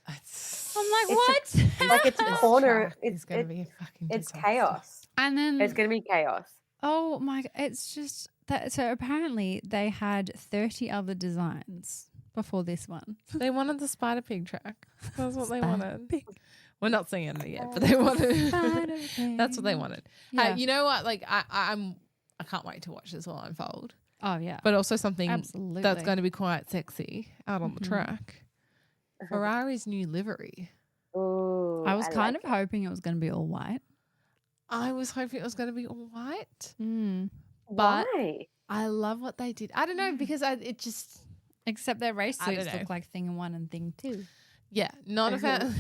because I'm like, It's what? like it's This corner, track is going to be a fucking it's disaster. chaos. And then It's going to be chaos. oh my, it's just that. So apparently they had 30 other designs before this one. They wanted the Spider Pig track. That's what they Spider wanted. We're not singing it yet, but they wanted. Spider That's what they Pig. wanted. Yeah. You know what? Like I can't wait to watch this all unfold. Oh yeah. But also something Absolutely. that's going to be quite sexy out on the Mhm. track. Ferrari's new livery. Ooh, I was kind like of hoping it was going to be all white. I was hoping it was going to be all white. Mm. but- Why? I love what they did. I don't know because it just Except their race I don't suits know. look like thing 1 and thing 2. not a fan.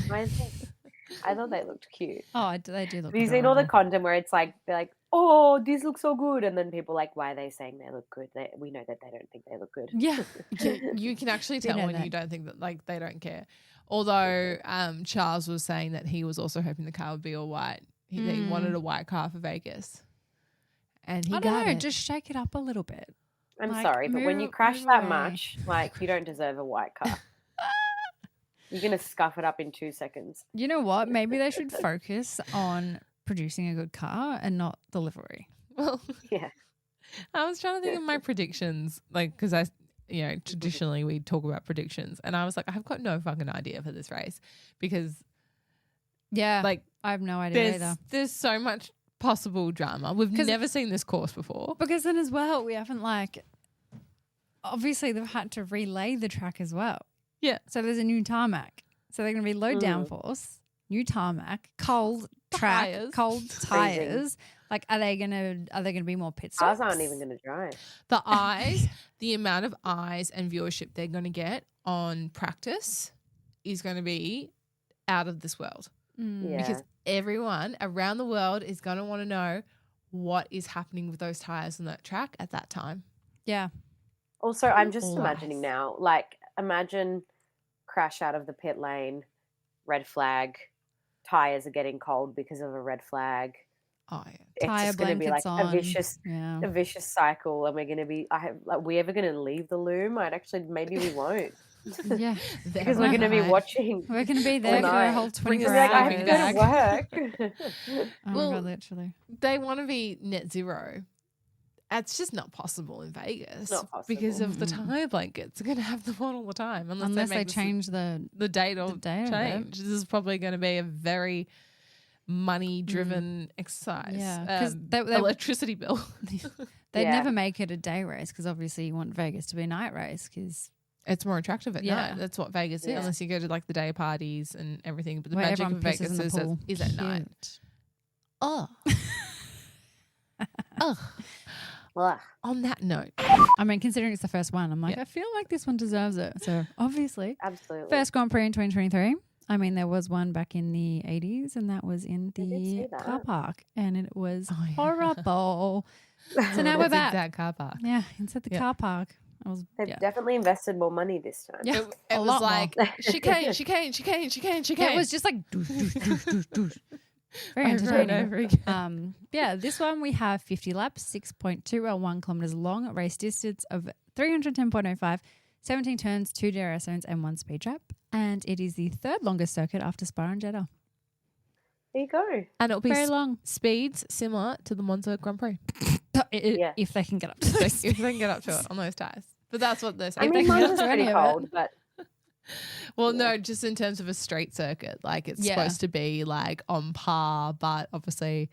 I thought they looked cute. Oh, they do look Have you seen all the adorable. content where it's like they're like, "Oh, these look so good," and then people are like, "Why are they saying they look good? We know that they don't think they look good." Yeah. You can actually Do tell know when that. you don't think that like they don't care. Although Charles was saying that he was also hoping the car would be all white. That he wanted a white car for Vegas, and he I got don't know, it. just shake it up a little bit. I'm Like, sorry, but when you move- crash move that away. much, like you don't deserve a white car. You're gonna scuff it up in 2 seconds. You know what? Maybe they should focus on producing a good car and not the livery. Well, Yeah. I was trying to think of my predictions, like because traditionally we talk about predictions, and I was like, I've got no fucking idea for this race because Yeah. like I have no idea either. there's so much possible drama. We've 'Cause- never seen this course before. Because then as well, we haven't obviously they've had to relay the track as well. Yeah. So there's a new tarmac. So they're going to be low downforce, new tarmac, cold track, Tyres. cold tires. Like, are they going to be more pit stops? Cars aren't even gonna drive. The eyes, the amount of eyes and viewership they're going to get on practice is going to be out of this world. Mm. Yeah. Because everyone around the world is going to want to know what is happening with those tires on that track at that time. Yeah. Also, I'm just Lies. imagining now, like, imagine crash out of the pit lane, red flag, tires are getting cold because of a red flag. Oh, yeah. It's Tire just going to be like blankets on. a Yeah. vicious cycle. And we're going to be, are we ever going to leave the loom? Maybe we won't. Yeah. Because we're going to be watching. We're going to be there for a night. whole Bring 24 us We're like, I hours. have to go to work. Oh Well, my God, literally. They want to be net zero. It's just not possible in Vegas not possible. because of the tire blankets. They're going to have them on all the time Unless they make change the date or date of it. change. This is probably going to be a very money-driven exercise. Yeah, because electricity bill. they'd never make it a day race because obviously you want Vegas to be a night race because it's more attractive at night. That's what Vegas is, Yeah. unless you go to like the day parties and everything. But the where magic everyone of pisses Vegas in the pool. is at night. Cute. Oh. Ugh. Ugh. On that note, I mean, considering it's the first one, I'm like, I feel like this one deserves it. So obviously, Absolutely. first Grand Prix in 2023. I mean, there was one back in the 80s, and that was in did see the that. car park, and it was Oh, yeah. horrible. So now we're it's back. that car park. Yeah, inside the car park. I was They've yeah. definitely invested more money this time. Yeah. It A was lot more. like chicane. It was just like doosh, doosh, doosh, doosh, doosh. Very Over and entertaining. over again. Yeah, this one we have 50 laps, 6.2 or 1 kilometers long, race distance of 310.05, 17 turns, 2 DRS zones, and 1 speed trap. And it is the third longest circuit after Spa and Jeddah. There you go. And it'll be Very long. speeds similar to the Monza Grand Prix. Yeah. If they can get up to those. If they can get up to it on those tires. But that's what they're I saying. mean, can mine get was to any pretty of it. cold, but Well, no, just in terms of a straight circuit. Like it's Yeah. supposed to be like on par, but obviously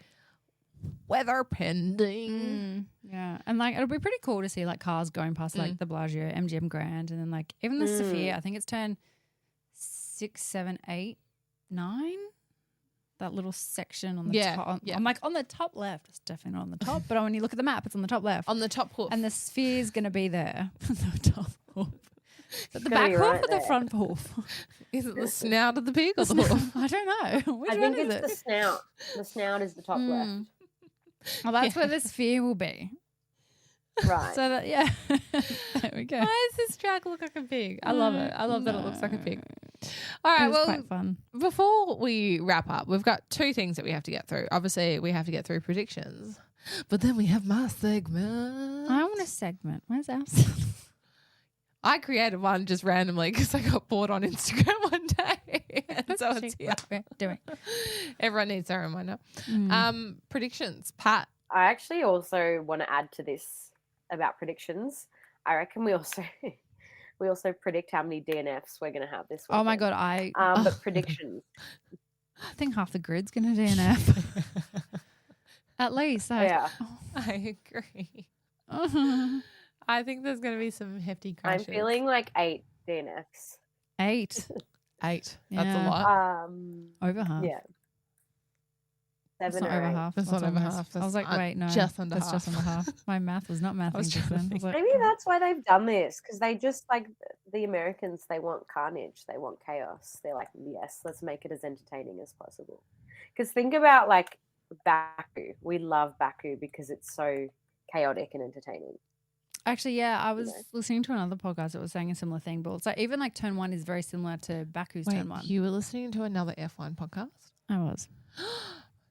weather pending. Yeah. And like it'll be pretty cool to see like cars going past like the Bellagio, MGM Grand, and then like even the Sphere. I think it's turn 6, 7, 8, 9. That little section on the Yeah, top. yeah. I'm like on the top left. It's definitely not on the top, but when you look at the map, it's on the top left. On the top hoof. And the Sphere's going to be there. The top hoof. But the gonna back be hoof right or the there. front hoof? Is it the snout of the pig or the hoof? I don't know. Which I one think is it's it? the snout. The snout is the top left. Well, that's where the Sphere will be. Right. So that, yeah. There we go. Why does this track look like a pig? I love it. I love that it looks like a pig. All It right, was well, quite fun. before we wrap up, we've got 2 things that we have to get through. Obviously, we have to get through predictions, but then we have my segment. I want a segment. Where's ours? I created one just randomly because I got bored on Instagram one day. And so it's here. We're doing. Everyone needs their own one now. Predictions. Pat. I actually also want to add to this about predictions. I reckon we also predict how many DNFs we're going to have this week. Oh my God. I But predictions. think half the grid's going to DNF. At least. Yeah. I agree. Oh. I think there's going to be some hefty I'm crashes. feeling like 8 DNFs. 8. 8. Yeah. That's a lot. Over half. Yeah. That's 7 not or over 8. half. That's That's not over almost- half. I was That's like, wait, no. just under that's half. just under half. My math was not mathing was just trying to then. I was like, Maybe that's why they've done this, because they just like the Americans, they want carnage, they want chaos. They're like, yes, let's make it as entertaining as possible. Because think about like Baku. We love Baku because it's so chaotic and entertaining. Actually, yeah, I was know. listening to another podcast that was saying a similar thing, but it's like even like turn 1 is very similar to Baku's Wait, turn 1. you were listening to another F1 podcast? I was.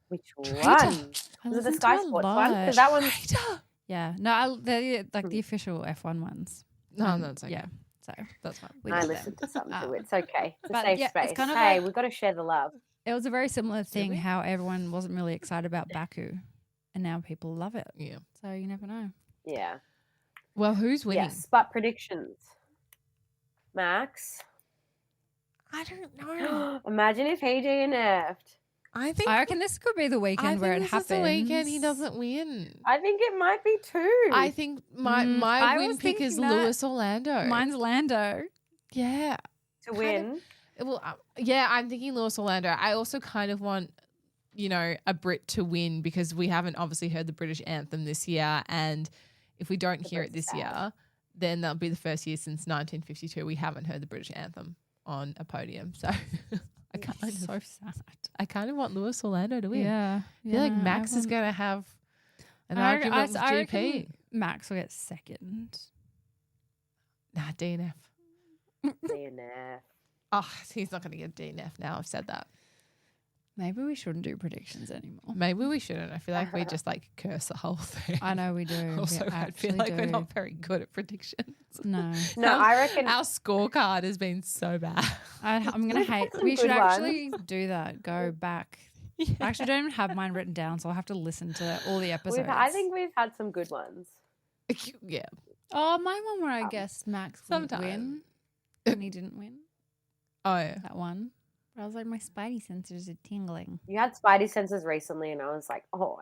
Which Traitor. one? I Was it the listened Sky to a Sports one? lot. Because that one's Traitor. Yeah. No, they're like the official F1 ones. No, that's okay. Yeah. So That's fine. we I did listened them. to some Ah. too. It's okay. It's a But safe yeah, it's space. kind of Hey, like- we've got to share the love. It was a very similar thing we? how everyone wasn't really excited about Baku and now people love it. Yeah. So you never know. Yeah. Well, who's winning? Yes, but predictions. Max. I don't know. Imagine if he DNF'd. I think I reckon this could be the weekend where it this happens. is the weekend he doesn't win. I think it might be 2. I think my I win was pick is thinking that. Lewis Orlando. Mine's Lando. yeah. to kind win. Well, yeah, I'm thinking Lewis Orlando. I also kind of want, a Brit to win because we haven't obviously heard the British anthem this year. And if we don't hear it this year, then that'll be the first year since 1952 we haven't heard the British anthem on a podium. So So sad. I kind of want Lewis Orlando to win. Yeah. I feel like Max is going to have an argument with I GP. reckon Max will get second. Nah, DNF. DNF. Oh, he's not going to get DNF now. I've said that. Maybe we shouldn't do predictions anymore. Maybe we shouldn't. I feel like we just curse the whole thing. I know we do. Also, we I feel actually like we're do. not very good at predictions. No. No, I reckon Our scorecard has been so bad. I'm going to We've hate. had some We should good ones. actually do that. Go back. I actually don't even have mine written down, so I'll have to listen to all the episodes. I think we've had some good ones. Yeah. Oh, my one where I guessed Max would sometime. win and he didn't win. Oh, yeah. That one. But I was like, my spidey sensors are tingling. You had spidey senses recently, and I was like, oh,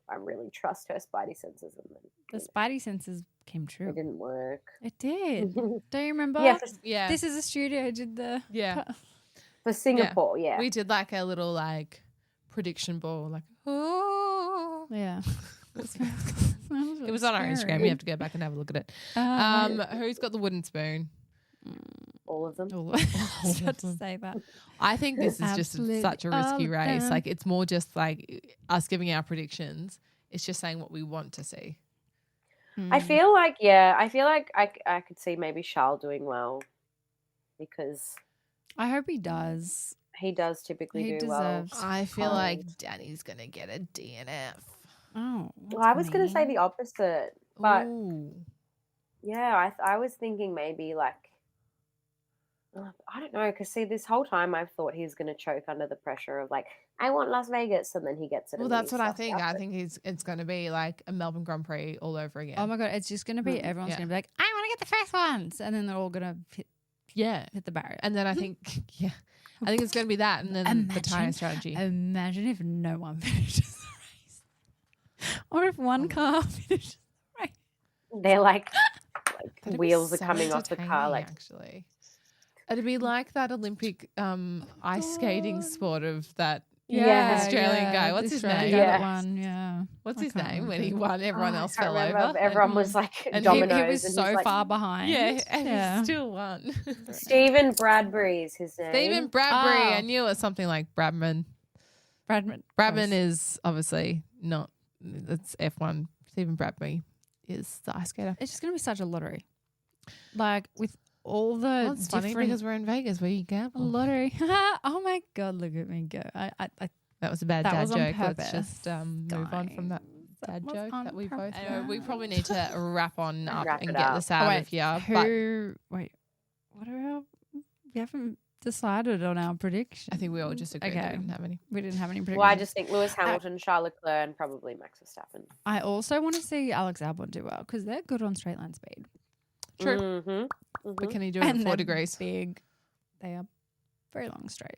I really trust her spidey senses, and then The spidey senses came true. it didn't work. It did. Don't you remember? Yeah, Yeah. This is a studio. I did the Yeah. for Singapore, yeah. We did like a little like prediction ball, like, oh. Yeah. It was on our Instagram. You have to go back and have a look at it. Who's got the wooden spoon? All of them. I was about to say that. I think this is just Absolutely such a risky all of race. them. Like it's more just like us giving our predictions. It's just saying what we want to see. I feel like I could see maybe Charles doing well because I hope he does. he does typically He do well. deserves- I feel Oh. like Danny's gonna get a DNF. Oh. Well, I was going to say the opposite, but Ooh. yeah, I was thinking maybe like I don't know, because see, this whole time I've thought he's going to choke under the pressure of like I want Las Vegas, and then he gets it. Well, and that's then what I he think. sucks I out. think it's going to be like a Melbourne Grand Prix all over again. Oh my God. It's just going to be, everyone's Yeah. going to be like, I want to get the first ones. And then they're all going to yeah. hit the barrier. And then I think, I think it's going to be that and then the tire Imagine- strategy. Imagine if no one finishes the race. Or if one car finishes the race. They're like That'd be wheels are so coming off the car. entertaining, Like actually, it'd be like that Olympic ice skating sport of that Australian guy. What's the his Australian name? guy that Yeah. won, yeah. What's I his can't name when he remember. won? Everyone else I can't fell remember. over. Everyone and- was like and dominoes. He was and so he's like, far behind. yeah, and Yeah. he still won. Stephen Bradbury is his name. Stephen Bradbury. Oh. I knew it was something like Bradman. Bradman Bradman is obviously not. It's F1. Stephen Bradbury is the ice skater. It's just going to be such a lottery. Like with all the Well, it's funny different because we're in Vegas where you gamble. lottery. Oh my God, look at me go. I That was a bad That dad was on joke. purpose, Let's just move on from that dad was joke on that we both purpose. know. We probably need to wrap on up Wrap and it get up. this out of here. But what are our, we haven't decided on our prediction. I think we all just agreed that Okay. we didn't have any. We didn't have any predictions. Well, I just think Lewis Hamilton, Charles Leclerc, and probably Max Verstappen. I also want to see Alex Albon do well because they're good on straight line speed. True. Mm-hmm. But can he do it at 4 they're degrees? big. They are very long straights.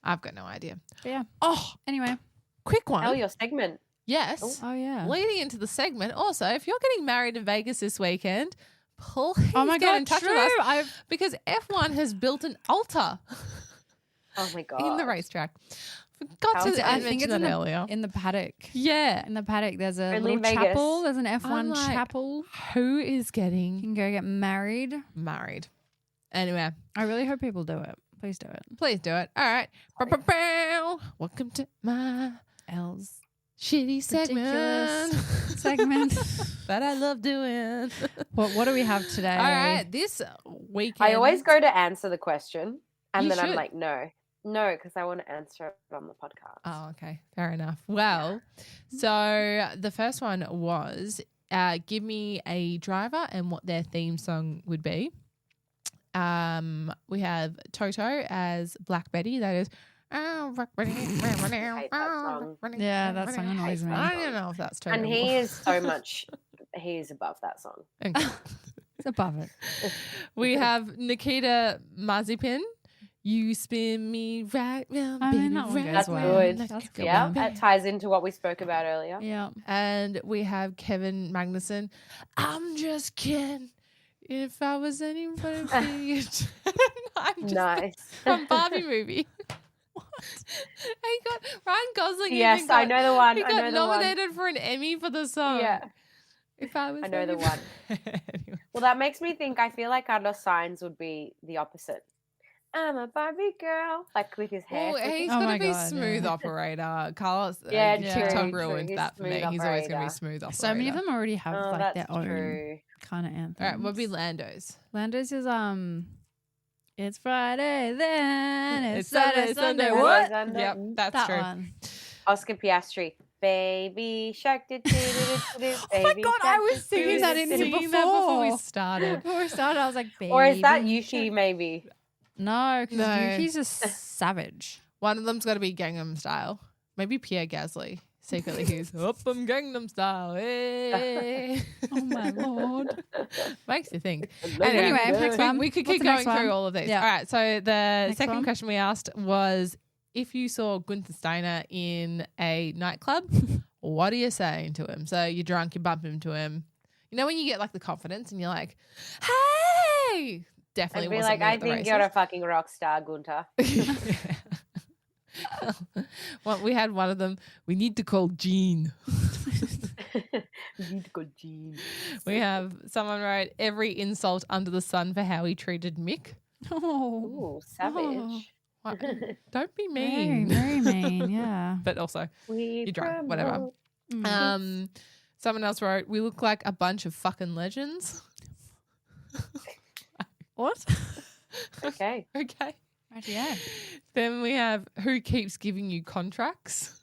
I've got no idea. But yeah. Oh, Anyway. quick one. Hell, your segment. Yes. Oh yeah. Leading into the segment, also, if you're getting married in Vegas this weekend, please Oh my get God, in touch true. with us because F1 has built an altar Oh my god. in the racetrack. Forgot How to sick. I mention think it's that in earlier. the paddock. Yeah. In the paddock, there's a Only little in Vegas. chapel. There's an F1 I'm like, chapel. Who is You getting can go get married. married? Anyway, I really hope people do it. Please do it. please do it. All right. Bow. Welcome to my L's shitty segment ridiculous segment. that I love doing. What do we have today? All right. This weekend. I always go to answer the question, and You then I'm should. like, no, because I want to answer it on the podcast. Oh, okay. Fair enough. Well, so the first one was give me a driver and what their theme song would be. We have Toto as Black Betty. That is. hate that song. Yeah, that song annoys me. I don't know if that's Toto. And he is so much. He's above that song. Okay. It's above it. We have Nikita Mazepin. You spin me right round, I mean, baby, that one right goes That's well. good. That's good. Yeah, one. that ties into what we spoke about earlier. Yeah. And we have Kevin Magnussen. I'm just kidding. If I was anybody, I'm just Nice. from Barbie movie. He got Ryan Gosling. Yes, even got, I know the one. He I got know the one. nominated for an Emmy for the song. Yeah. If I was, I know the anybody- one. Anyway. Well, that makes me think. I feel like Carlos Sainz would be the opposite. I'm a Barbie girl, like with his hair. Well, he's Oh going my to be God, smooth yeah. operator. Carlos, Yeah, TikTok true, ruined He's that for me. smooth He's always going to be operator. smooth operator. So many of them already have Oh, like that's their own true. kind of anthems. All right, what would be Lando's? Lando's is it's Friday then It's it's Saturday Sunday, Sunday. what? What? Yep, that's That true. one. Oscar Piastri, baby shark. Oh Oh my God, I was singing that in here Singing that before we before. started. Before we started, I was like, baby. Or is that Yuki? Maybe. No, because No. Yuki's a savage. One of them's got to be Gangnam Style. Maybe Pierre Gasly. Secretly, he's up I'm Gangnam Style. Hey. Oh my Lord. Makes you think. Anyway, next one. We could What's keep the next going through one? all of these. Yeah. All right. So the second one. question we asked was, if you saw Gunther Steiner in a nightclub, what are you saying to him? So you're drunk, you bump into him. You know when you get like the confidence and you're like, hey, definitely I'd be wasn't like, me I at the think races. you're a fucking rock star, Gunter. Well, we had one of them. We need to call Gene. Need to go, Gene. We have someone wrote every insult under the sun for how he treated Mick. Oh. Ooh, savage. What? Don't be Very, mean. very mean. Yeah. But also, We you're drunk, whatever. Mm. Someone else wrote, we look like a bunch of fucking legends. What? Okay. Okay. Right, yeah. Then we have, who keeps giving you contracts?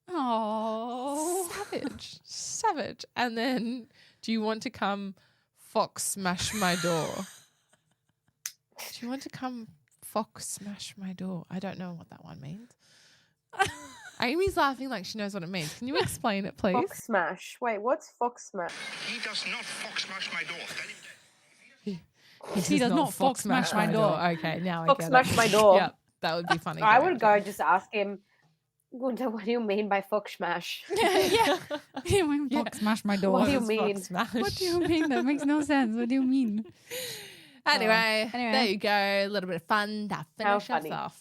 Oh. Savage. And then, do you want to come fox smash my door? Do you want to come fox smash my door? I don't know what that one means. Amy's laughing like she knows what it means. Can you explain it, please? Fox smash. Wait, what's fox smash? He does not fox smash my door. He does not fox smash my door. Okay, now Fox I get smash it. my door. Yep, that would be funny. I would go just ask him, Gunter, what do you mean by fox smash? Yeah. You mean fox smash my door? What do you Fox mean? smash. What do you mean? That makes no sense. What do you mean? Anyway, Anyway. there you go. A little bit of fun to How finish us funny. off.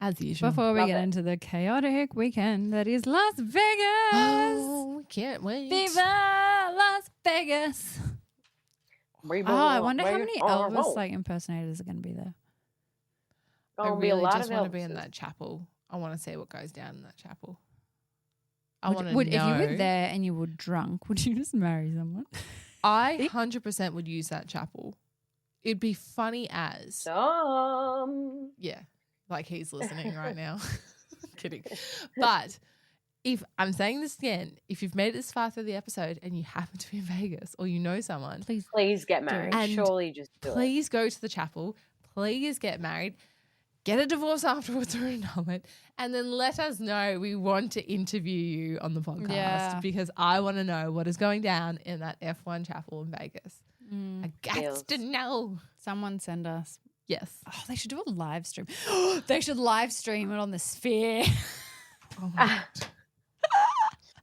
As usual. Before we Love get it. into the chaotic weekend that is Las Vegas. Oh, we can't wait. Viva Las Vegas. Oh, I wonder how many Elvis like impersonators are going to be there. I Gonna be a really lot just of want to be in Elvises. that chapel. I want to see what goes down in that chapel. I want to Would know. if you were there and you were drunk, would you just marry someone? I 100% would use that chapel. It'd be funny as. Yeah, like he's listening right now. Kidding. But if I'm saying this again, if you've made it this far through the episode and you happen to be in Vegas or you know someone, Please. Please get married. And Surely just do it. please go to the chapel. Please get married. Get a divorce afterwards or annul it. And then let us know. We want to interview you on the podcast Yeah. because I want to know what is going down in that F1 chapel in Vegas. Mm. I got Deals. to know. Someone send us. Yes. Oh, they should do a live stream. They should live stream it on the Sphere. Oh my God.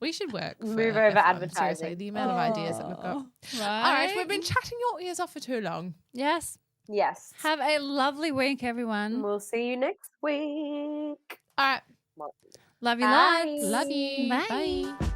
We should work. For Move over F1, advertising. Seriously, the amount of ideas that we've got. Oh, All right, we've been chatting your ears off for too long. Yes. Yes. Have a lovely week, everyone. We'll see you next week. All right. Well, Love you Bye. lots. Love you. Bye. Bye.